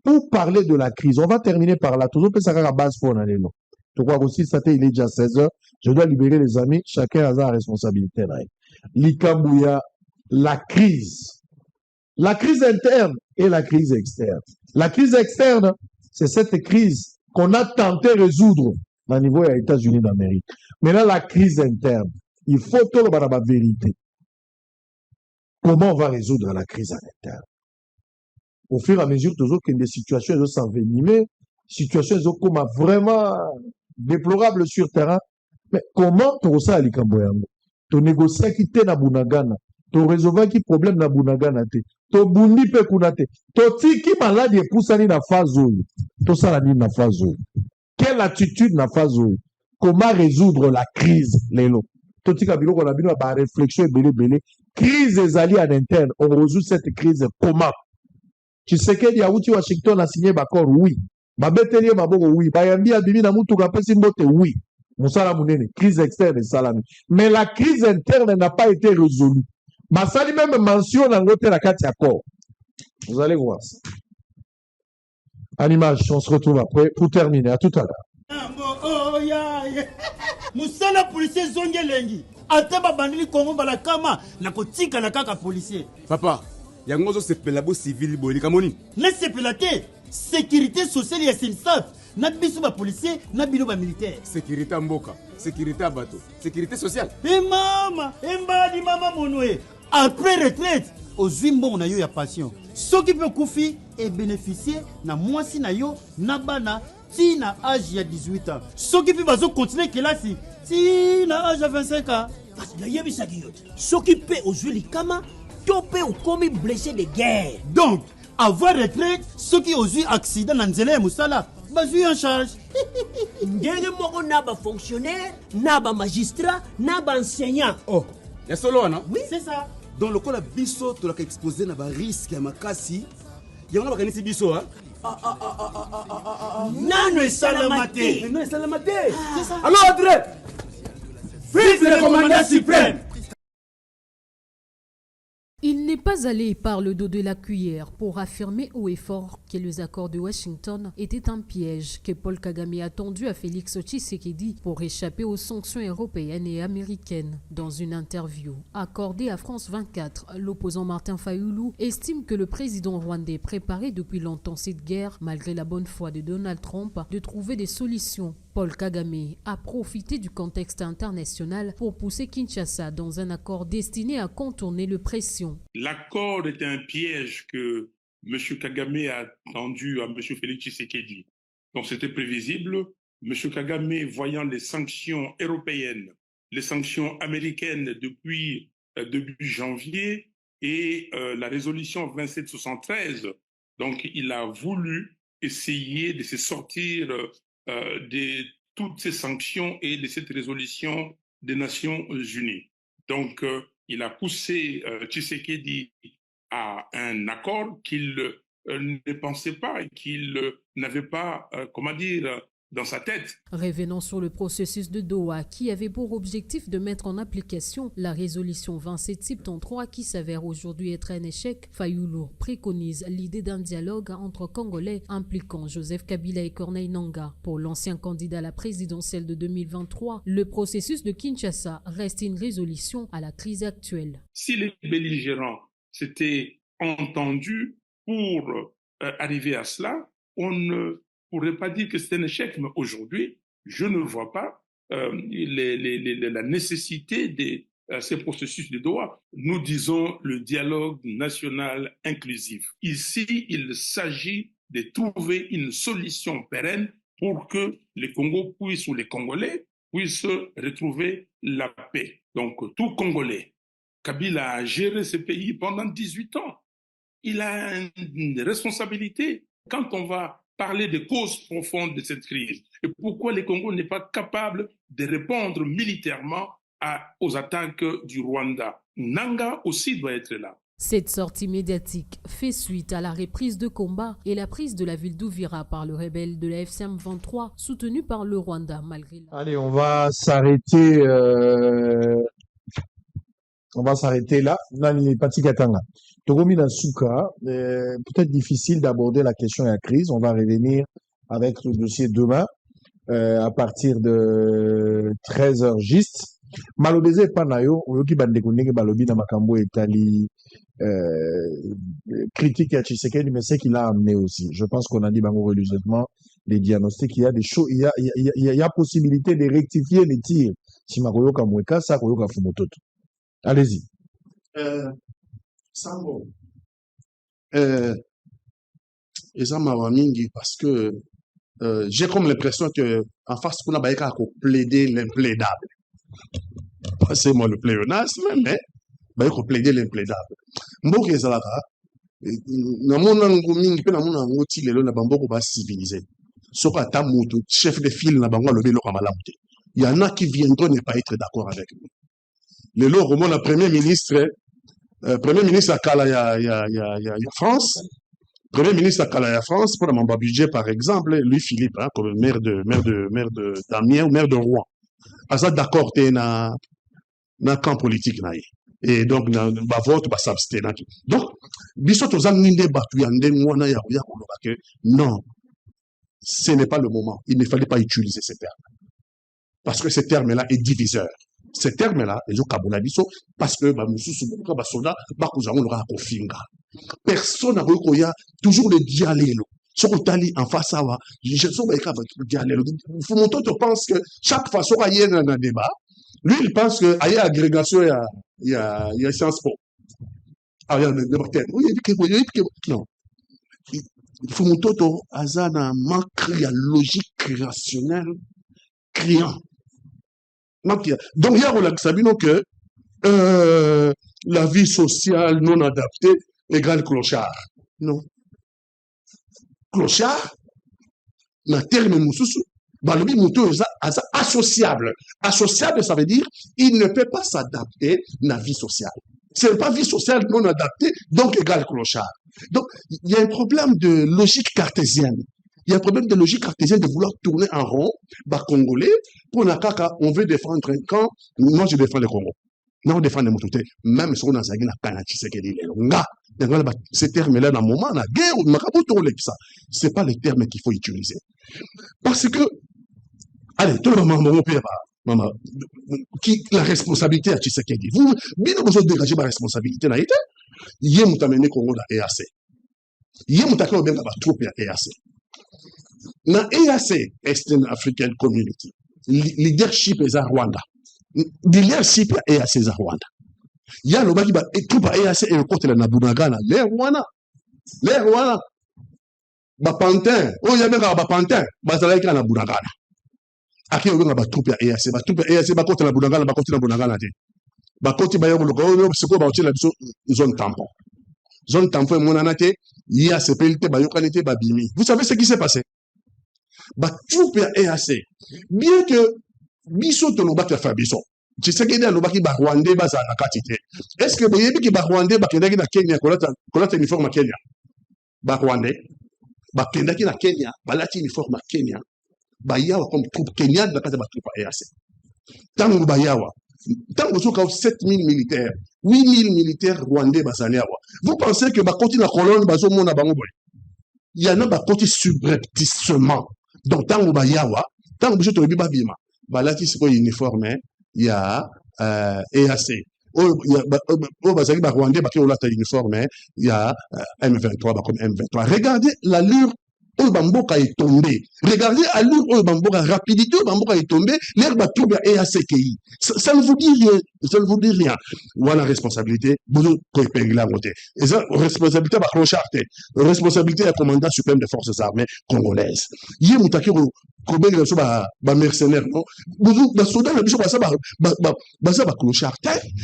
pour parler de la crise. On va terminer par là. Toujours peut ça à base pour aller là. Je crois aussi ça il est déjà 16h. Je dois libérer les amis, chacun a sa responsabilité là. Likambouya, la crise. La crise interne et la crise externe. La crise externe, c'est cette crise qu'on a tenté de résoudre au niveau des États-Unis d'Amérique. Mais là, la crise interne, il faut tout le la vérité. Comment on va résoudre la crise interne? Au fur et à mesure, toujours qu'il y a des situations qui s'envenimer, situations qui sont vraiment déplorables sur le terrain. Mais comment tu ça à Likamboyango? Tu négocies qui t'es na Bunagana, tu résolves qui problème na Bunagana te, tu bundi pe kunate, tu tiki malade et poussani na phase, tu ça la na phase. Quelle attitude na phase? Comment résoudre la crise, Lélo? Tout ce qu'on a besoin de réflexion et belé. Crise des alliés en interne. On résout cette crise comment? Tu sais qu'il y a où Washington a signé d'accord? Oui. Babeteli maboko oui. Bayambi a bibi na mutu kapesi mbote oui. Moussala mounene. Crise externe et salami. Mais la crise interne n'a pas été résolue. Basali même mention dans l'hôtel la carte accord. Vous allez voir ça. En image, on se retrouve après pour terminer. À tout à l'heure. Musala policier zongelengi ateba bandili Kongo balakama na kotika na kaka policier papa yango zo sepela bo civil boli kamoni ne sepela te sécurité sociale ya SINSAT na biso ba policier na bino ba militaire. Sécurité mboka, sécurité à bateau, sécurité sociale. Et mama, embadi mama monoé. Après retraite, ozwi mbongo na yo ya pension. Soki pe kufi et bénéficier na mwasi na yo na bana ti na âge ya 18 ans. Soki pe bazo continuer kelasi ti na âge ya 25 ans. Parce que yebisaki yo. Soki pe ozwi likama, to pe okomi blessé de guerre. Donc, avoir retraite, soki ozwi accident na nzela ya musala, bazwi en charge. Ndenge moko na ba fonctionnaire, na ba magistrat, na ba enseignant. Oh, ya solo wana? Oui, c'est ça. Dans le cas la biso to la exposé na ba risque ya makasi. Yango bakanisi biso hein. Nano esalamate. Non salamate. C'est ça. Alors André, vive le commandant suprême. Il n'est pas allé par le dos de la cuillère pour affirmer haut et fort que les accords de Washington étaient un piège que Paul Kagame a tendu à Félix Tshisekedi pour échapper aux sanctions européennes et américaines. Dans une interview accordée à France 24, l'opposant Martin Fayulu estime que le président rwandais préparait depuis longtemps cette guerre, malgré la bonne foi de Donald Trump, de trouver des solutions. Paul Kagame a profité du contexte international pour pousser Kinshasa dans un accord destiné à contourner les pressions. L'accord est un piège que M. Kagame a tendu à M. Félix Tshisekedi. Donc c'était prévisible. M. Kagame, voyant les sanctions européennes, les sanctions américaines depuis début janvier et la résolution 2773, donc il a voulu essayer de se sortir de toutes ces sanctions et de cette résolution des Nations Unies. Donc, il a poussé Tshisekedi à un accord qu'il ne pensait pas et qu'il n'avait pas, dans sa tête. Revenons sur le processus de Doha qui avait pour objectif de mettre en application la résolution 2773 qui s'avère aujourd'hui être un échec. Fayulu préconise l'idée d'un dialogue entre Congolais impliquant Joseph Kabila et Corneille Nangaa. Pour l'ancien candidat à la présidentielle de 2023, le processus de Kinshasa reste une résolution à la crise actuelle. Si les belligérants s'étaient entendus pour arriver à cela, on ne pourrait pas dire que c'est un échec, mais aujourd'hui, je ne vois pas la nécessité de ces processus de Doha. Nous disons le dialogue national inclusif. Ici, il s'agit de trouver une solution pérenne pour que les Congos puissent, ou les Congolais puissent retrouver la paix. Donc, tout Congolais, Kabila a géré ce pays pendant 18 ans. Il a une responsabilité. Quand on va parler des causes profondes de cette crise et pourquoi le Congo n'est pas capable de répondre militairement aux attaques du Rwanda. Nangaa aussi doit être là. Cette sortie médiatique fait suite à la reprise de combat et la prise de la ville d'Ouvira par le rebelle de la FCM 23 soutenu par le Rwanda malgré la... Allez, on va s'arrêter là. Nani Pati Katanga. Togomi Nasuka, peut-être difficile d'aborder la question de la crise. On va revenir avec le dossier demain à partir de 13h juste. Malobeze panayo, oyoki bandeko ndenge balobi na makambo etali critique à Tshisekedi, mais c'est qu'il a amené aussi. Je pense qu'on a dit bango religieusement les diagnostics, il y a des choses, il y a possibilité de rectifier les tirs. Si makoyoka mweka sa koyoka fumototo. Allez-y. Sambo. Eza mawa mingi parce que j'ai comme l'impression que en face qu'on a baïka ko plaider l'implaidable. C'est moi le pléonasme, mais baïka ko plaider l'implaidable. Mboka ezalaka na mona ngo mingi pe na mona ngo ti lelo na bamboko ba civilisé. Soka ta moto chef de file na bango le belo kamalamu te. Il y en a qui viendront ne pas être d'accord avec nous. Lelo au moins le premier ministre à Kala ya France, premier ministre à Kala ya France, pour mon budget par exemple, lui Philippe, hein, comme maire de Damien ou maire de Rouen. Asa d'accord t'es na camp politique na. Et donc na ba vote ba s'abstenir. Donc biso tozang ninde batu yande mwana ya koloba que non, ce n'est pas le moment. Il ne fallait pas utiliser ces termes. Parce que ce terme-là est diviseur. Ces termes-là, les gens Kabulabiso, parce que personne n'a toujours le dialélo. Sur Tali, en face à je Fumototo pense que chaque fois, il y a un débat. Lui, il pense qu'il y a agrégation, il y a Sciences Po. Ah, il y a le débatteur. Oui, non. Fumototo, Azana, manque la logique créationnelle, criant. Donc, il y a un Sabino que la vie sociale non adaptée égale clochard. Non. Clochard, na terme mususu, balobi muto associable. Associable, ça veut dire il ne peut pas s'adapter à la vie sociale. C'est pas vie sociale non adaptée, donc égale clochard. Donc, il y a un problème de logique cartésienne. Il y a un problème de logique cartésienne de vouloir tourner en rond, Congolais, pour la caca, on veut défendre un camp, moi je défends le Congo. Non, on défend les moutoutés, même si on a zagé la canne, ces termes-là, dans le moment, la guerre, c'est pas les termes qu'il faut utiliser. Parce que, allez, tout le monde, maman, qui la responsabilité à Tshisekedi. Vous, bien que vous dégagez ma responsabilité, là, il y a un amené Congo dans EAC. Il y a un amené bien la troupe à EAC. Dans EAC, Eastern African Community, leadership est à Rwanda. Leadership est à Rwanda. Il y a le bas qui va troupe à EAC et le côté de la Nabunagana. Les Rwanda. Bapantin. Oh, il y a même un Bapantin. Bazalaïka na Nabunagana. Aki on va troupe à EAC. Troupe à EAC, côté de la Nabunagana, côté de la Nabunagana. Côté de la Nabunagana, c'est quoi, zone tampon. Zone tampon, mon anate, il y a ce PLT, Bayokanete, Babimi. Vous savez ce qui s'est passé? Troupe à EAC. Bien que Biso to lobaki Fabiso. Tu sais qu'il y a lobaki ba Rwandais ba za na katite. Est-ce que boyebi ki ba Rwandais ba kendaki na Kenya kolata uniforme à Kenya? Ba Rwandais ba kendaki na Kenya, ba lati uniforme à Kenya. Ba yawa comme troupe kenyane ba kata ba troupe à EAC. Tango ba yawa. Tango soka 7000 militaires, 8000 militaires rwandais ba zaliawa. Vous pensez que ba koti na colonne ba zo mona bango boy? Il y en a ba koti subrepticement. Donc tango ba yawa, tango biso to ba bima. Balati c'est quoi uniforme, il y a EAC. Au Bazali Rwandais, il y a M23 comme M23. Regardez l'allure où Bamboka est tombé. Regardez l'allure où Bamboka, rapidité où Bamboka est tombé, l'air va tomber à EACKI. Ça ne vous dit rien. Ça ne vous dit rien. Voilà la responsabilité. Vous pouvez payer la montée. Et ça, responsabilité à Clocharte. Responsabilité à commandant suprême des forces armées congolaises. Il y a un combien de mercenaires, non? Les soldats, les soldats,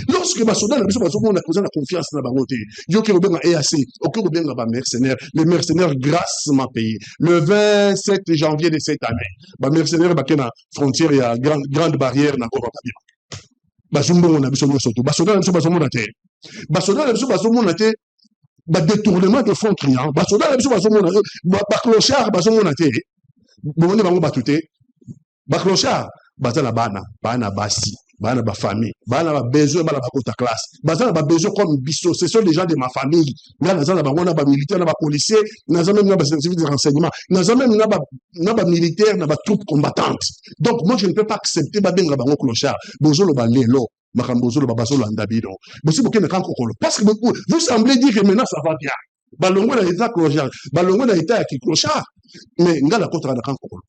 lorsque les soldats, on a causé la confiance dans la banque. Il y a un EAC, aucun mercenaires. Les mercenaires grassement payés. Le 27 janvier de cette année, les mercenaires, qui la frontière, il y a grande barrière dans le Bazumbo, on a besoin de surtout. Basoda, détournement de fonds clients. Basoda, clochard, bon, on va tout Baclochard, bazala bana basi, bana ba famille, bana ba besoin, bana ba kota classe, bazala ba besoin comme biso, ce sont des gens de ma famille. Là, nazala ba wana ba militaire, na ba policier, nazala même na ba service de renseignement, nazala même na ba militaire, na ba troupe combattante. Donc moi je ne peux pas accepter ba benga bango clochard. Bozolo ba lelo, makambozolo ba basolo andabino. Bosi bokene kan kokolo. Parce que vous semblez dire que maintenant ça va bien. Balongo na état clochard, balongo na état qui clochard. Mais ngala kotra na kan kokolo.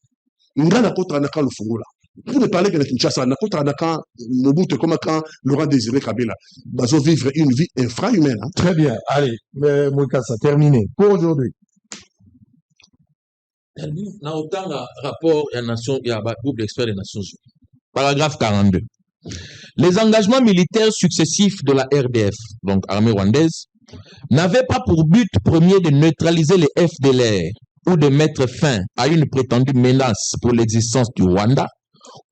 Ngala kotra na kan le fungula. Pour ne parler que de Kinshasa, na kotra na kan Mobutu comme quand Laurent Désiré Kabila bazo vivre une vie infra-humaine. Hein? Très bien. Allez, Moukassa, terminé pour aujourd'hui. Na autant rapport à nation il y a groupe d'experts des Nations Unies. Paragraphe 42. Les engagements militaires successifs de la RDF, donc armée rwandaise, n'avaient pas pour but premier de neutraliser les FDLR ou de mettre fin à une prétendue menace pour l'existence du Rwanda.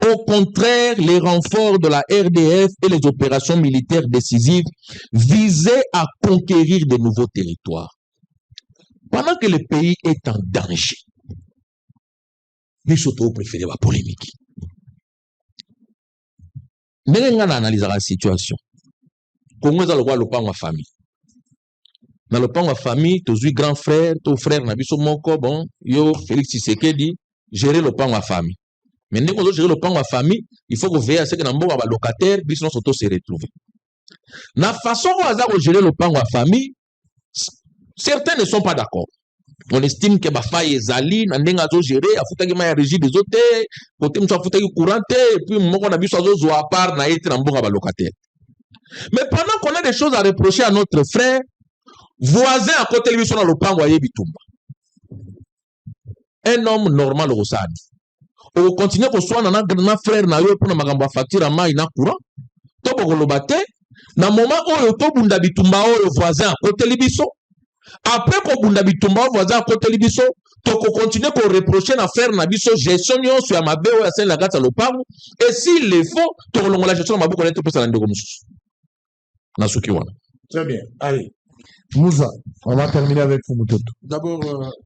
Au contraire, les renforts de la RDF et les opérations militaires décisives visaient à conquérir de nouveaux territoires. Pendant que le pays est en danger, nous sommes préférés la polémique. Nous analysons la situation. Comment est-ce que le plan de famille? Dans le plan de famille, tu as grand frère, ton frère, Nabiso Moko, bon, yo, Félix Tshisekedi, gérer le plan de famille. Mais dès qu'on gérer le plan de famille, il faut que vous veillez à ce que les locataires puissent se retrouver. La façon dont on gérer le plan de famille, certains ne sont pas d'accord. On estime que faille ezali na ndenga zo gérer afutaki ma ya régie des hôtels côté mso afutaki courant et puis moko na biso zo à part na ete na mbonga ba locataire. Mais pendant qu'on a des choses à reprocher à notre frère voisin à côté de biso na lopango aye bitumba. Un homme normal au Rosani. On continue pour soi na frère na yo pour na makambo facture à mai na courant. To bokoloba te na moment oyo to bunda bitumba oyo voisin à côté de biso. Après qu'on bunda bitumba voisin à côté de biso, to ko continuer pour reprocher na frère na biso gestion nyonso ya mabe oyo asali na kati ya lopango. Et s'il le faut, to kolongola gestion na maboko na to pesa na ndeko mususu. Na suki wana. Très bien. Allez. Moussa, on va terminer avec Fumutoto. D'abord,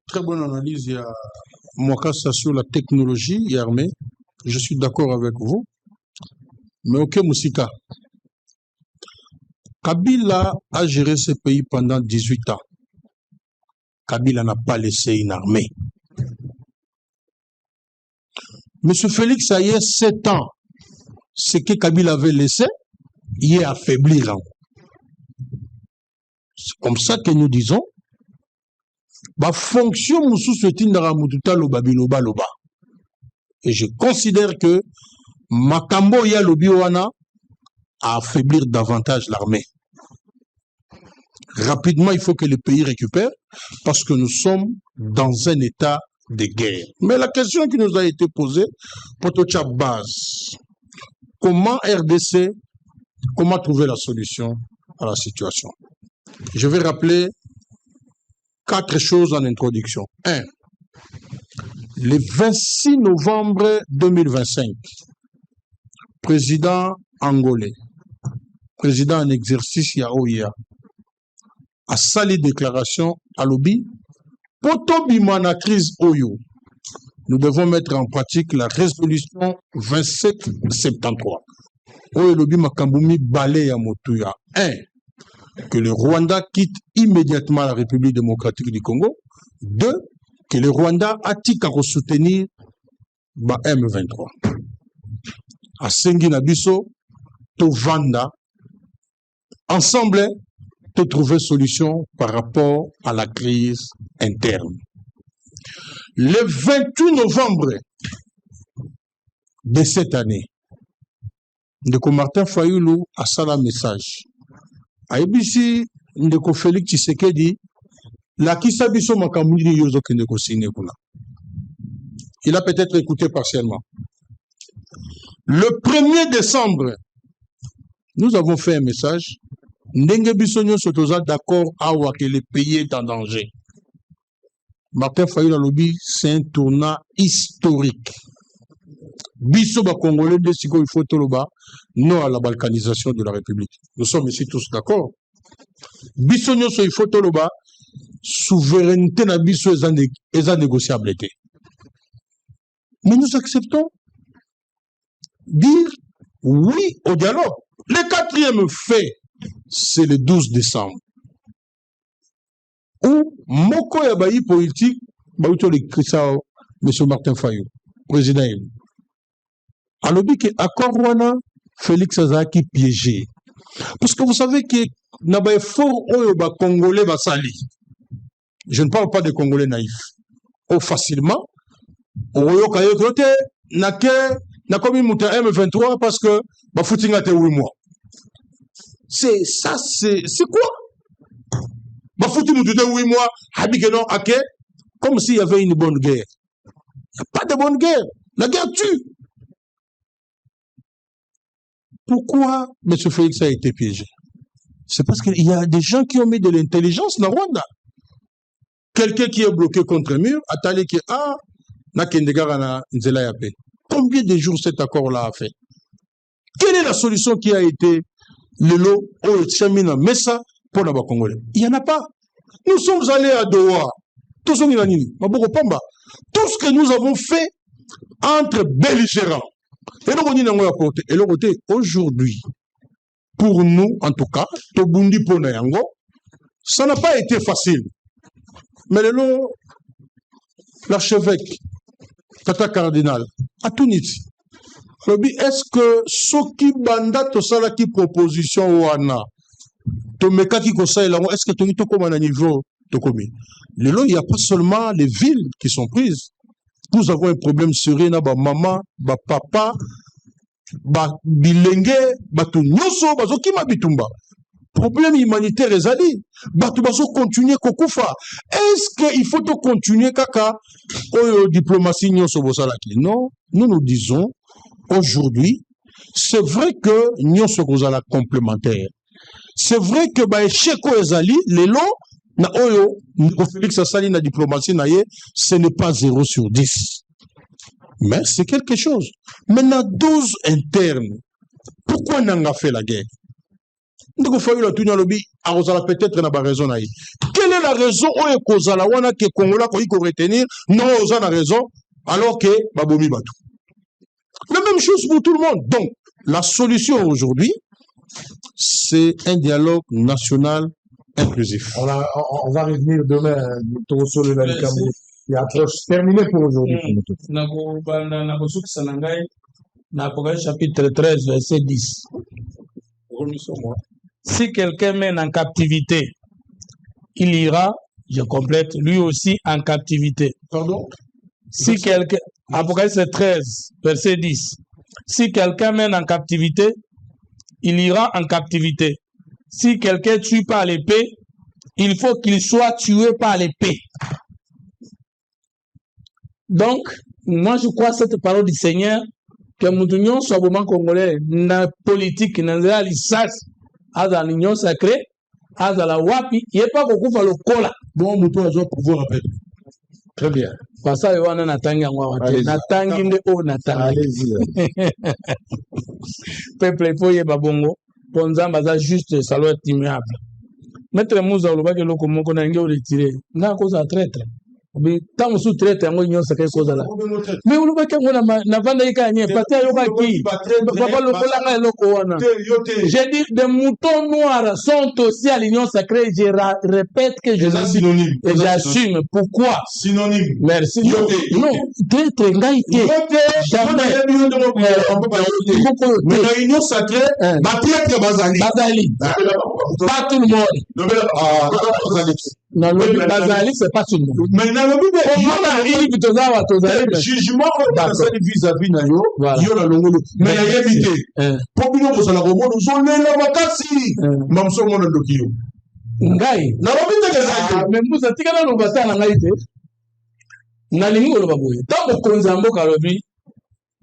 très bonne analyse. Il y a Mwakasa sur la technologie et armée. Je suis d'accord avec vous. Mais ok, Moussika. Kabila a géré ce pays pendant 18 ans. Kabila n'a pas laissé une armée. Monsieur Félix a eu 7 ans. Ce que Kabila avait laissé, il est affaiblir. C'est comme ça que nous disons, la fonction loba. Et je considère que Makambo ya lobiwana a affaiblir davantage l'armée. Rapidement, il faut que le pays récupère parce que nous sommes dans un état de guerre. Mais la question qui nous a été posée, Potocha base, comment RDC, comment trouver la solution à la situation? Je vais rappeler 4 choses en introduction. 1. Le 26 novembre 2025, président angolais, président en exercice Yaoya, a sali déclaration à l'OBI, Potobimana crise Oyo. Nous devons mettre en pratique la résolution 2773. Oyo l'OBI Makambumi Bale Motuya. 1. Que le Rwanda quitte immédiatement la République démocratique du Congo. 2. Que le Rwanda attique à soutenir M23. À Sengi Nabiso, Tovanda, ensemble, de trouver solution par rapport à la crise interne. Le 28 novembre de cette année, Ndeko Martin Fayoulou a sala message. A ABC, Ndeko Félix Tshisekedi, la kisabiso makamudi yozo ke Ndeko Sinekuna. Il a peut-être écouté partiellement. Le 1er décembre, nous avons fait un message. Ndenge bisonyo sotoza d'accord awa que le pays est en danger. Martin Fayoulou lobby, c'est un tournant historique. Biso ba Congolais de Siko il faut toloba non à la balkanisation de la République. Nous sommes ici tous d'accord. Bisonyo so il faut toloba souveraineté na biso est négociable. Mais nous acceptons dire oui au dialogue. Le 4e fait, c'est le 12 décembre. Où Moko Yabayi politique, Baouto le Chrisao, M. Martin Fayou, président élu. Alors, que accord Rwanda, Félix Azaki piégé. Parce que vous savez que Nabaye fort Oyoba Congolais Basali. Je ne parle pas de Congolais naïfs. Oh, facilement. Oyo Kayote, n'a commis Mouta M23 parce que Bafoutinga te 8 mois. C'est ça, c'est quoi? Bafouti Mouta 8 mois, Habikenon Ake, comme s'il y avait une bonne guerre. Il n'y a pas de bonne guerre. La guerre tue. Pourquoi M. Félix a été piégé? C'est parce qu'il y a des gens qui ont mis de l'intelligence dans Rwanda. Quelqu'un qui est bloqué contre un mur, Atali qui na Kendegara na Nzela Yape. Combien de jours cet accord-là a fait? Quelle est la solution qui a été le lot au Tchamina Messa pour les Congolais? Il n'y en a pas. Nous sommes allés à Doha. Tout ce que nous avons fait entre belligérants. Et le côté, aujourd'hui, pour nous, en tout cas, Tobundi Ponayango, ça n'a pas été facile. Mais l'archevêque, Tata Cardinal, à Tunis, est-ce que Soki Banda Tosalaki proposition Wana, Tomeka qui conseille là, est-ce que tu as un niveau Tokomi. Il n'y a pas seulement les villes qui sont prises. Nous avons un problème sérieux na ba maman, ba papa, ba bilenge, ba tout nyoso, ba zokima bitumba. Problème humanitaire ezali. Ba tout baso continuer kokufa. Est-ce qu'il faut to continuer kaka oyo diplomatie nyoso bosalaki? Non, nous disons aujourd'hui, c'est vrai que nyoso kozala complémentaire. C'est vrai que ba écheko ezali lelo na oyo Félix Asali na diplomatie na ye, ce n'est pas 0 sur 10. Mais c'est quelque chose. Maintenant, 12 internes. Pourquoi on a fait la guerre? Nous avons fait le tour lobby, peut-être n'a pas raison. Quelle est la raison où Kozala wana que Congolais ko retenir? Non, on a raison, alors que Babomi Batou. La même chose pour tout le monde. Donc, la solution aujourd'hui, c'est un dialogue national inclusif. On va revenir demain sur le Cameroun. Il approche terminé pour aujourd'hui. Chapitre 13, verset 10. Si quelqu'un mène en captivité, il ira, je complète, lui aussi en captivité. Pardon? Si quelqu'un, Apocalypse 13, verset 10. Si quelqu'un mène en captivité, il ira en captivité. Si quelqu'un tue par l'épée, il faut qu'il soit tué par l'épée. Donc, moi je crois cette parole du Seigneur que nous soit vraiment congolais, na politique, na l'issage, à l'union sacrée, à la wapi, il n'y a pas beaucoup de cola. Bon, nous pouvons pouvoir appeler. Très bien. Parce que on a natangi natangi nde o natangi. Peuple foye babongo, ponzamba za juste ça doit être immuable. Maître Moussa olobaki loko moko na nge o retirer. Na cause à traître. Mais tant sous traite yango nyo saka cause là. Mais olobaki ngo na vanda yika nye pati ayobaki. Papa lokolanga loko wana. J'ai dit des moutons noirs sont aussi à l'union sacrée. Je répète que je suis synonyme. Et j'assume. Pourquoi? Synonyme. Merci. Non, traite ngaïté. Jamais. Mais dans l'union sacrée, traite bazali. Bazali. Pas tout le monde. Non, le bazali, c'est pas tout le monde. Mais dans le jugement vis-à-vis na yo, yo la longolo. Mais la réalité, pour nous pour ça la romo, nous sommes là makasi. Mam so mona dokio. Ngai. Na robite que ça. Mais vous êtes quand même bata na ngai te. Na lingi lo baboye. Tant que konzambo kalobi,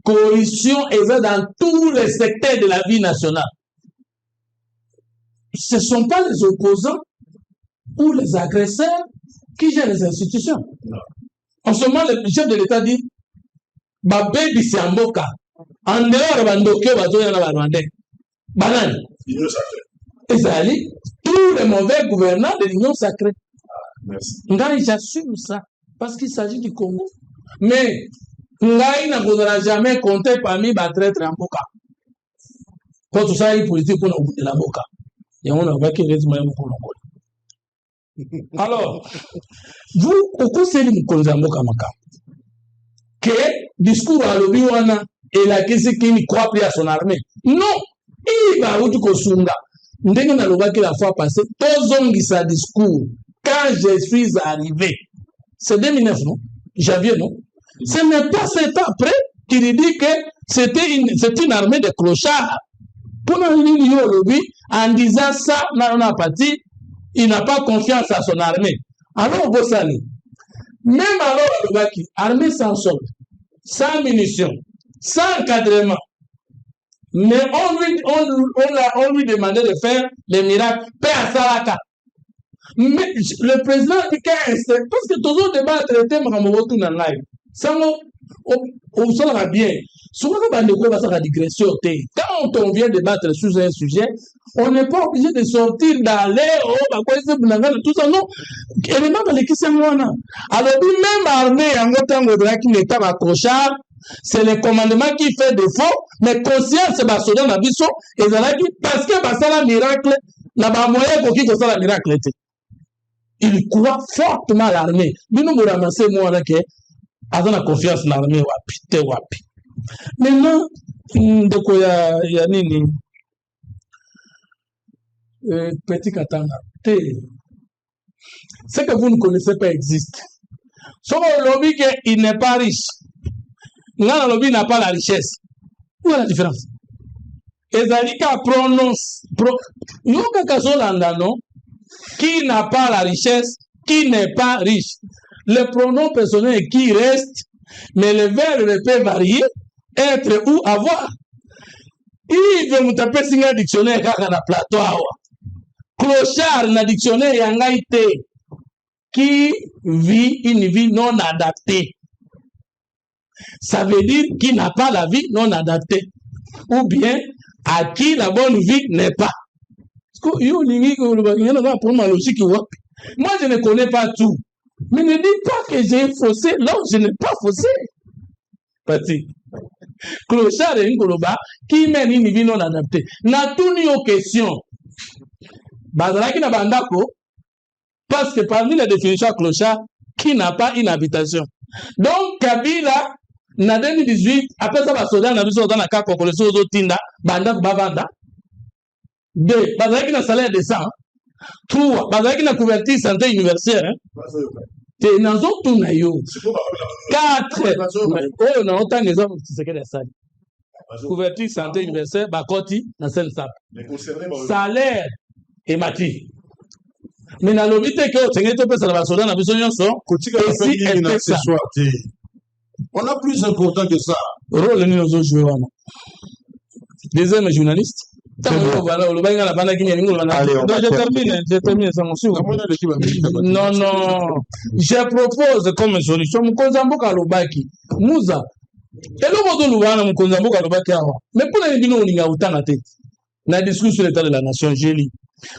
coalition est dans tous les secteurs de la vie nationale. Ce ne sont pas les opposants ou les agresseurs qui gèrent les institutions. Non. En ce moment, le chef de l'État dit Babé Bissamboka, en dehors de Bandoke, Banane. Et ça dit tous les mauvais gouvernants de l'Union sacrée. Ngai, j'assume ça, parce qu'il s'agit du Congo. Mais Ngai ne voudra jamais compter parmi les traîtres en Boka. Quand tout ça est politique pour la Boka. Et on a vaincu les moyens pour l'Angola. Alors, vous, au conseil de Konzamboka Maka, que discours à l'Obiwana et la question qui croit plus à son armée. Non, il va où tu consunga. Ndenge na lobaki la fois passée, tozongi sa discours. Quand je suis arrivé, c'est 2009, non? Janvier, non? Ce n'est pas 7 ans après qu'il dit que c'est une armée de clochards. Pour nous, en disant ça, on a parti. Il n'a pas confiance à son armée. Alors, Bossani, même alors, l'armée sans solde, sans munitions, sans encadrement, mais on lui demandait de faire les miracles, paix à Salaka. Mais le président dit parce que tout le monde débat traité, mais ça, on sera bien. Souvent, quand on vient débattre sur un sujet, on n'est pas obligé de sortir d'aller, tout ça, non. Alors, même armée, qui n'est pas accrochable, c'est le commandement qui fait défaut, mais conscience, c'est Bassodan Nabiso, et parce que Bassala miracle, n'a pas moyen pour qu'il fasse la miracle. Il croit fortement à l'armée. Nous nous ramassons, moi, là, que, avant la confiance dans l'armée, wapi. Maintenant, ndeko ya nini petit katanga te Ce que vous ne connaissez pas existe. Sauf que le lobby il n'est pas riche. Le lobby n'a pas la richesse. Où est la différence? Ezalika prononce. Qui n'a pas la richesse, qui n'est pas riche. Le pronom personnel est qui reste, mais le verbe peut varier, être ou avoir. Il veut me taper sur un dictionnaire kaka na plateau. Clochard na dictionnaire yangaite. Qui vit une vie non adaptée. Ça veut dire qui n'a pas la vie non adaptée. Ou bien à qui la bonne vie n'est pas. Moi, je ne connais pas tout. Mais ne dis pas que j'ai faussé. Non, je n'ai pas faussé. Parti. Clochard et Ngoloba qui mène une vie non adaptée. N'a tout ni aux questions. Bazalaki na bandako. Parce que parmi les définitions à clochard, qui n'a pas une habitation. Donc, Kabila, en 2018, après ça, va soldat, on a vu ça dans la carte pour les autres tinda, bandako bavanda. 2, bazalaki na salaire décent. 3, bazalaki na couverture santé universitaire. T'es dans un tour na yo. 4, oh, on a autant des hommes qui se quittent ça. Couverture santé universitaire, bakoti, na sensap. Salaire et mati. Mais dans le but que tu as fait ça, on a besoin de ça. On a plus important que ça. Rôle de nos joueurs. Deuxième journaliste. Je termine ça, monsieur. Non, non. Je propose comme solution, Mkonzamboka Lobaki. Mouza. Et le mot de Loubana, Mkonzamboka Lobaki. Mais pour les bino, on y a autant à tête. La discussion sur l'état de la nation, j'ai lu.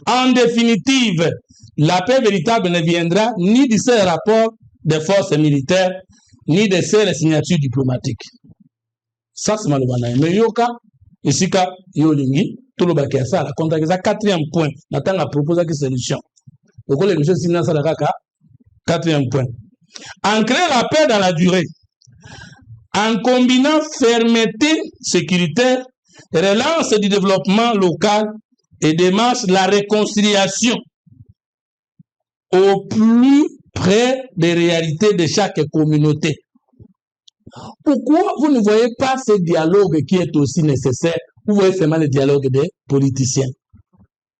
En définitive, la paix véritable ne viendra ni de ces rapports des forces militaires, ni de ces signatures diplomatiques. Ça, c'est malheureux. Mais yoka, ici, yolingi, tout le baké, ça, la contact, ça, 4e point. N'attend à proposer que solution. Donc, les monsieur Sina Sadaka, 4e point. Ancrer la paix dans la durée, en combinant fermeté sécuritaire, relance du développement local et démarche la réconciliation au plus près des réalités de chaque communauté. Pourquoi vous ne voyez pas ce dialogue qui est aussi nécessaire? Vous voyez seulement le dialogue des politiciens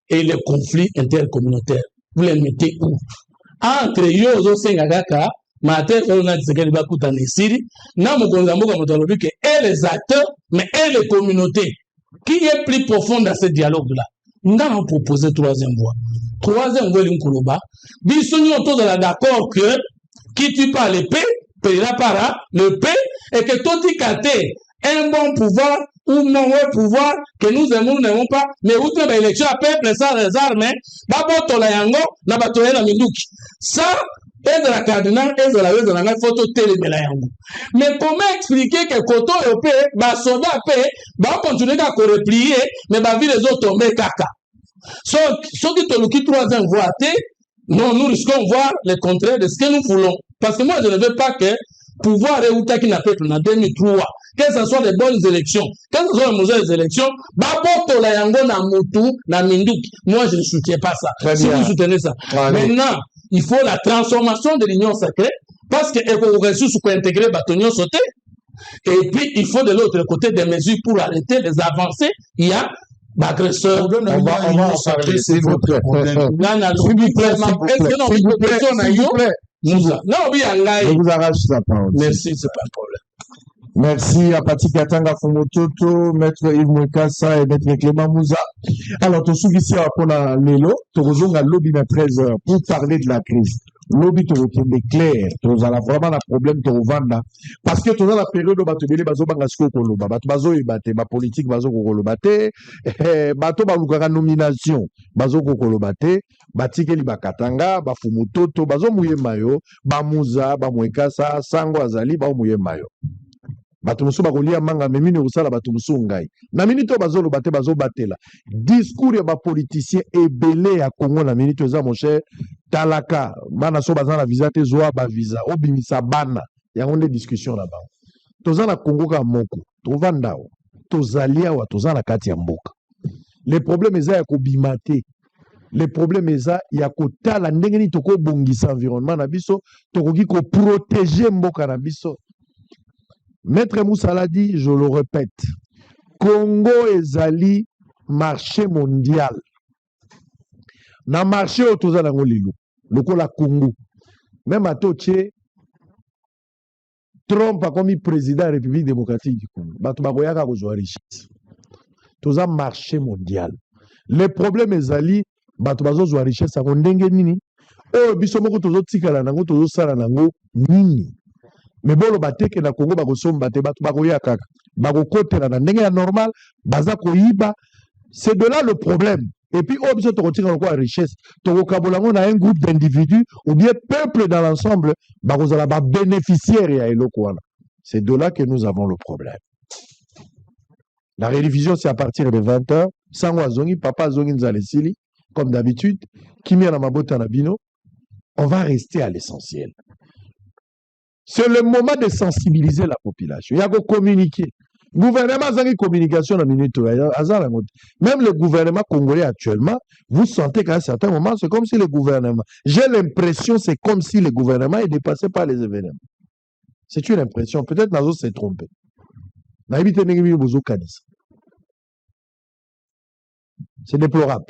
et les conflits intercommunautaires. Vous les mettez où? Entre Yozo Sengagaka, Mater Ona Tsekeli Bakuta Nesiri, Namugonzamboka Motalobi, et les acteurs, mais et les communautés. Qui est plus profond dans ce dialogue-là? Nous avons proposé 3e voie. 3e voie, l'Inkouloba. Bissouni autour de la d'accord que qui tue pas l'épée, payera par le paix, et que tout dit un bon pouvoir ou mauvais pouvoir que nous aimons, nous n'aimons pas, mais où tu as l'élection à peuple, ça, les armes, Babo Tolayango, Nabatoye na Minduki. Ça, et de la cardinal, et de la photo télé de la Yango. Mais comment expliquer que Koto et paix, bah, soldat paix, bah, continuer à replier, mais bah, vie les autres tomber caca. Ceux qui te l'ont 3e voie, non, nous risquons de voir le contraire de ce que nous voulons. Parce que moi, je ne veux pas que pouvoir réuta qui n'a pas été en 2003, que ce soit des bonnes élections, que ce soit les mauvaises élections, Babo la Yango na Moutou, na Minduki. Moi, je ne soutiens pas ça. Très si bien. Vous soutenez ça. Maintenant, il faut la transformation de l'union sacrée, parce que les ressources pour intégrer l'union sauter. Et puis, il faut de l'autre côté des mesures pour arrêter les avancées. Il y a l'agresseur. On va en parler, s'il vous plaît. Je vous arrache la parole. Merci, c'est pas un problème. Merci à Pati Katanga Fumototo, Maître Yves Mwekassa et Maître Clément Mouza. Alors, tu souviens ici pour la Lelo, tu rejoins à lobby à 13h pour parler de la crise. Lobby, tu retiens clair, tu as vraiment un problème, tu revends. Parce que tu as la période où tu as bazo bangasko koloba, bazo ibate, ba politique bazo kolobate, bato balukaka nomination, bazo kolobate, batike li bakatanga, ba Fumototo, bazo mouye mayo, ba Mouza, ba Mwekassa, Sango Azali, ba mouye mayo. Bato musu bakolia manga memini usala bato musu ngai na minito bazolo bate bazo batela discours ya ba politicien ebele ya Congo na minito eza mon cher talaka bana so bazana visa te zoa ba visa obimisa bana ya ngonde discussion là bas tozana Congo ka moko tovandao tozalia wa tozana kati ya mboka le problème eza ya kobimate Le problème est ça, il y a kotala ndenge ni toko bongisa environnement na biso, tokoki ko protéger mboka na biso. Maître Moussala dit, je le répète, Congo ezali marché mondial. Na marché otoza nango lelo, lokola Congo. Même à Toché, Trump a commis président de la République démocratique du Congo. Bato bakoyaka kozwa richesse. Toza marché mondial. Le problème ezali bato bazozwa richesse ako ndenge nini? Oyo biso moko tozotikala nango tozosala nango nini? Mais bolo bateke na Congo bakosomba te bato bakoya kaka. Bakokotela na ndenge ya normal, baza koyiba. C'est de là le problème. Et puis, oh, biso tokotika encore la richesse. Tokokabolango na un groupe d'individus ou bien peuple dans l'ensemble, bakozala ba bénéficiaire ya eloko wana. C'est de là que nous avons le problème. La révision, c'est à partir de 20h. Sango Zongi, Papa Zongi Nzalesili, comme d'habitude. Kimi na mabota na bino. On va rester à l'essentiel. C'est le moment de sensibiliser la population. Il y a qu'à communiquer. Gouvernement zangi communication dans minute. Même le gouvernement congolais actuellement, vous sentez qu'à un certain moment, c'est comme si le gouvernement. J'ai l'impression, c'est comme si le gouvernement est dépassé par les événements. C'est une impression. Peut-être Nazo s'est trompé. C'est déplorable.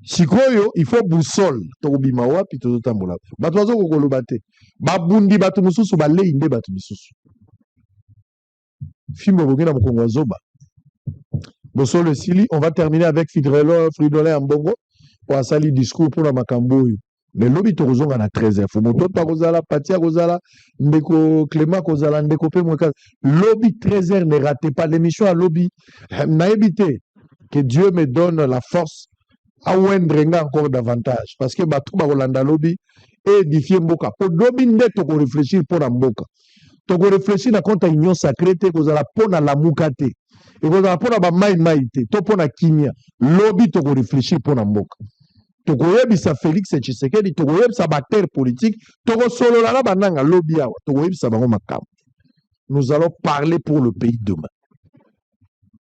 Sikoyo, il faut boussole. Tobima wapi tozotambola. Bato bazo kokoloba te. Babundi bato mususu ba leinde bato misusu. Fimbo bokena mokongo azoba. Bosolo Sili, on va terminer avec Fridolin Ambongo pour asali discours pour la makambo. Le lobby tozonga na 13h. Fumoto kozala, Patia kozala, Ndeko Clément kozala, Ndeko pe mweka. Lobby 13h, ne ratez pas l'émission à lobby. Naïbité. Que Dieu me donne la force à Wendrenga encore davantage. Parce que batou bakolanda lobby et édifier mboka. Pour lobby nde toko réfléchir pour la mboka. Toko réfléchir na compte union sacrée te kozala pona la mukate. Et kozala pona ba mai te, to pona kimia. Lobby toko réfléchir pour la mboka. Toko yebisa Félix Tshisekedi, toko yebisa ba terre politique, toko solo la bananga lobby awa, toko yebisa bango makam. Nous allons parler pour le pays demain.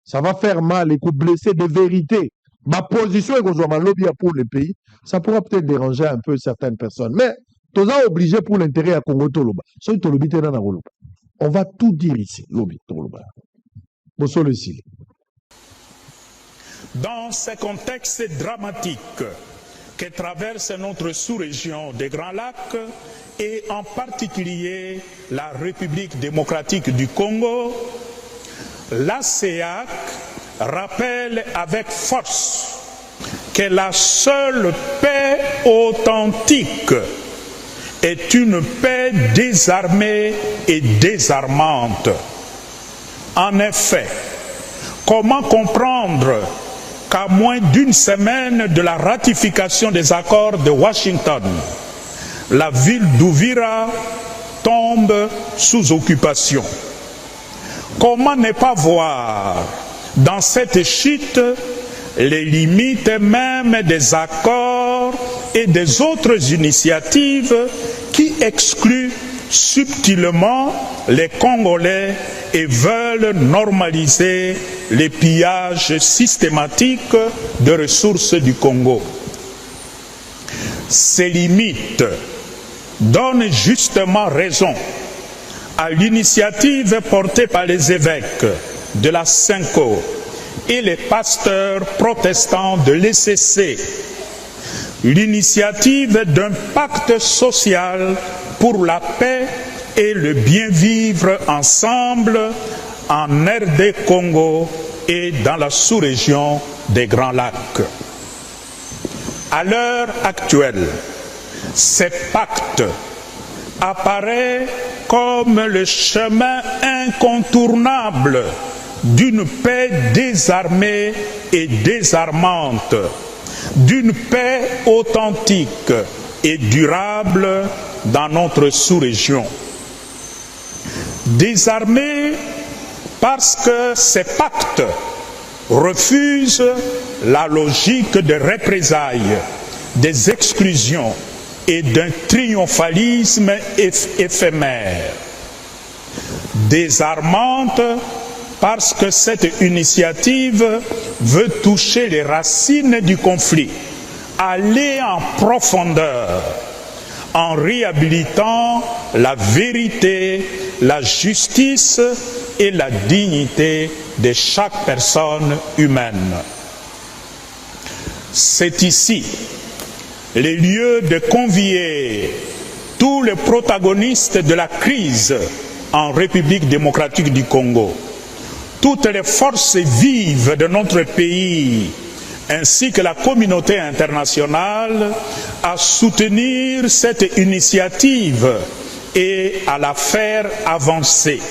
Ça va faire mal et blesser de vérité. Ma position est que lobby pour le pays, ça pourra peut-être déranger un peu certaines personnes. Mais tous sont obligés pour l'intérêt à Congo Toloba. On va tout dire ici, lobby Toloba. Dans ce contexte dramatique que traverse notre sous-région des Grands Lacs et en particulier la République démocratique du Congo, la CEAC rappelle avec force que la seule paix authentique est une paix désarmée et désarmante. En effet, comment comprendre qu'à moins d'une semaine de la ratification des accords de Washington, la ville d'Uvira tombe sous occupation? Comment ne pas voir dans cette chute les limites même des accords et des autres initiatives qui excluent subtilement les Congolais et veulent normaliser les pillages systématiques de ressources du Congo? Ces limites donnent justement raison à l'initiative portée par les évêques de la Cinco et les pasteurs protestants de l'ECC, l'initiative d'un pacte social pour la paix et le bien-vivre ensemble en RD Congo et dans la sous-région des Grands Lacs. À l'heure actuelle, ces pactes apparaît comme le chemin incontournable d'une paix désarmée et désarmante, d'une paix authentique et durable dans notre sous-région. Désarmée parce que ces pactes refusent la logique de représailles, des exclusions et d'un triomphalisme éphémère. Désarmante parce que cette initiative veut toucher les racines du conflit aller en profondeur en réhabilitant la vérité, la justice et la dignité de chaque personne humaine. C'est ici le lieu de convier tous les protagonistes de la crise en République démocratique du Congo, toutes les forces vives de notre pays, ainsi que la communauté internationale, à soutenir cette initiative et à la faire avancer.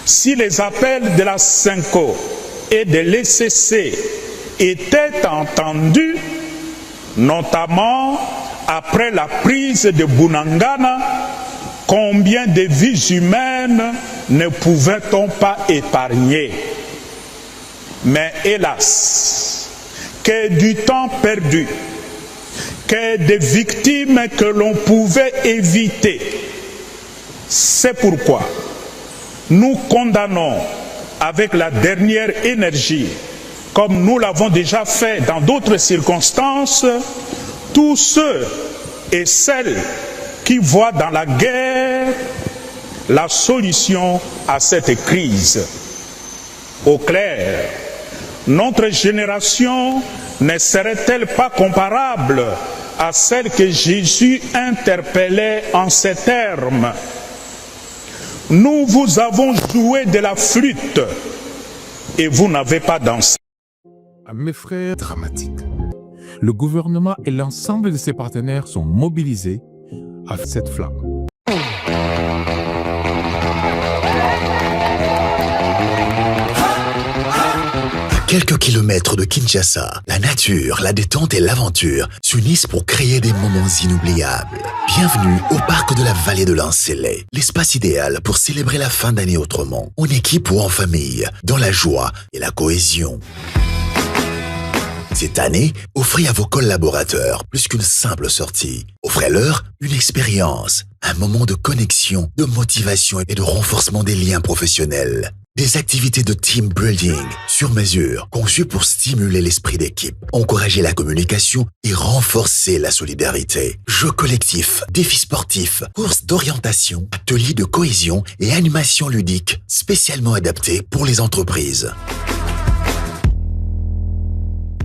Si les appels de la SENCO et de l'ECC étaient entendus, notamment après la prise de Bunagana, combien de vies humaines ne pouvait-on pas épargner? Mais hélas, que du temps perdu, que des victimes que l'on pouvait éviter. C'est pourquoi nous condamnons avec la dernière énergie, comme nous l'avons déjà fait dans d'autres circonstances, tous ceux et celles qui voient dans la guerre la solution à cette crise. Au clair, notre génération ne serait-elle pas comparable à celle que Jésus interpellait en ces termes? Nous vous avons joué de la flûte et vous n'avez pas dansé. Mes frères, dramatique. Le gouvernement et l'ensemble de ses partenaires sont mobilisés à cette flamme. Quelques kilomètres de Kinshasa, la nature, la détente et l'aventure s'unissent pour créer des moments inoubliables. Bienvenue au parc de la vallée de l'Ancélé, l'espace idéal pour célébrer la fin d'année autrement, en équipe ou en famille, dans la joie et la cohésion. Cette année, offrez à vos collaborateurs plus qu'une simple sortie. Offrez-leur une expérience, un moment de connexion, de motivation et de renforcement des liens professionnels. Des activités de team building sur mesure, conçues pour stimuler l'esprit d'équipe, encourager la communication et renforcer la solidarité. Jeux collectifs, défis sportifs, courses d'orientation, ateliers de cohésion et animations ludiques spécialement adaptés pour les entreprises.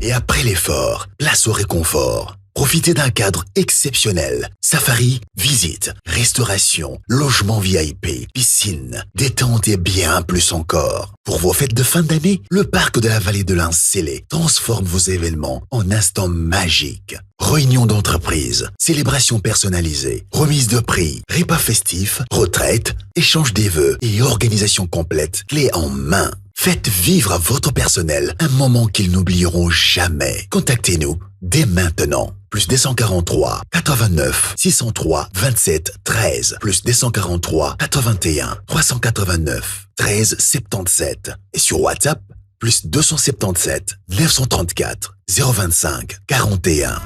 Et après l'effort, place au réconfort. Profitez d'un cadre exceptionnel. Safari, visite, restauration, logement VIP, piscine, détente et bien plus encore. Pour vos fêtes de fin d'année, le parc de la vallée de l'Ancélé transforme vos événements en instants magiques. Réunions d'entreprise, célébrations personnalisées, remise de prix, repas festifs, retraite, échange des vœux et organisation complète, clé en main. Faites vivre à votre personnel un moment qu'ils n'oublieront jamais. Contactez-nous dès maintenant. Plus 243 89 603 27 13 plus 243 81 389 13 77 et sur WhatsApp plus 277 934 025 41.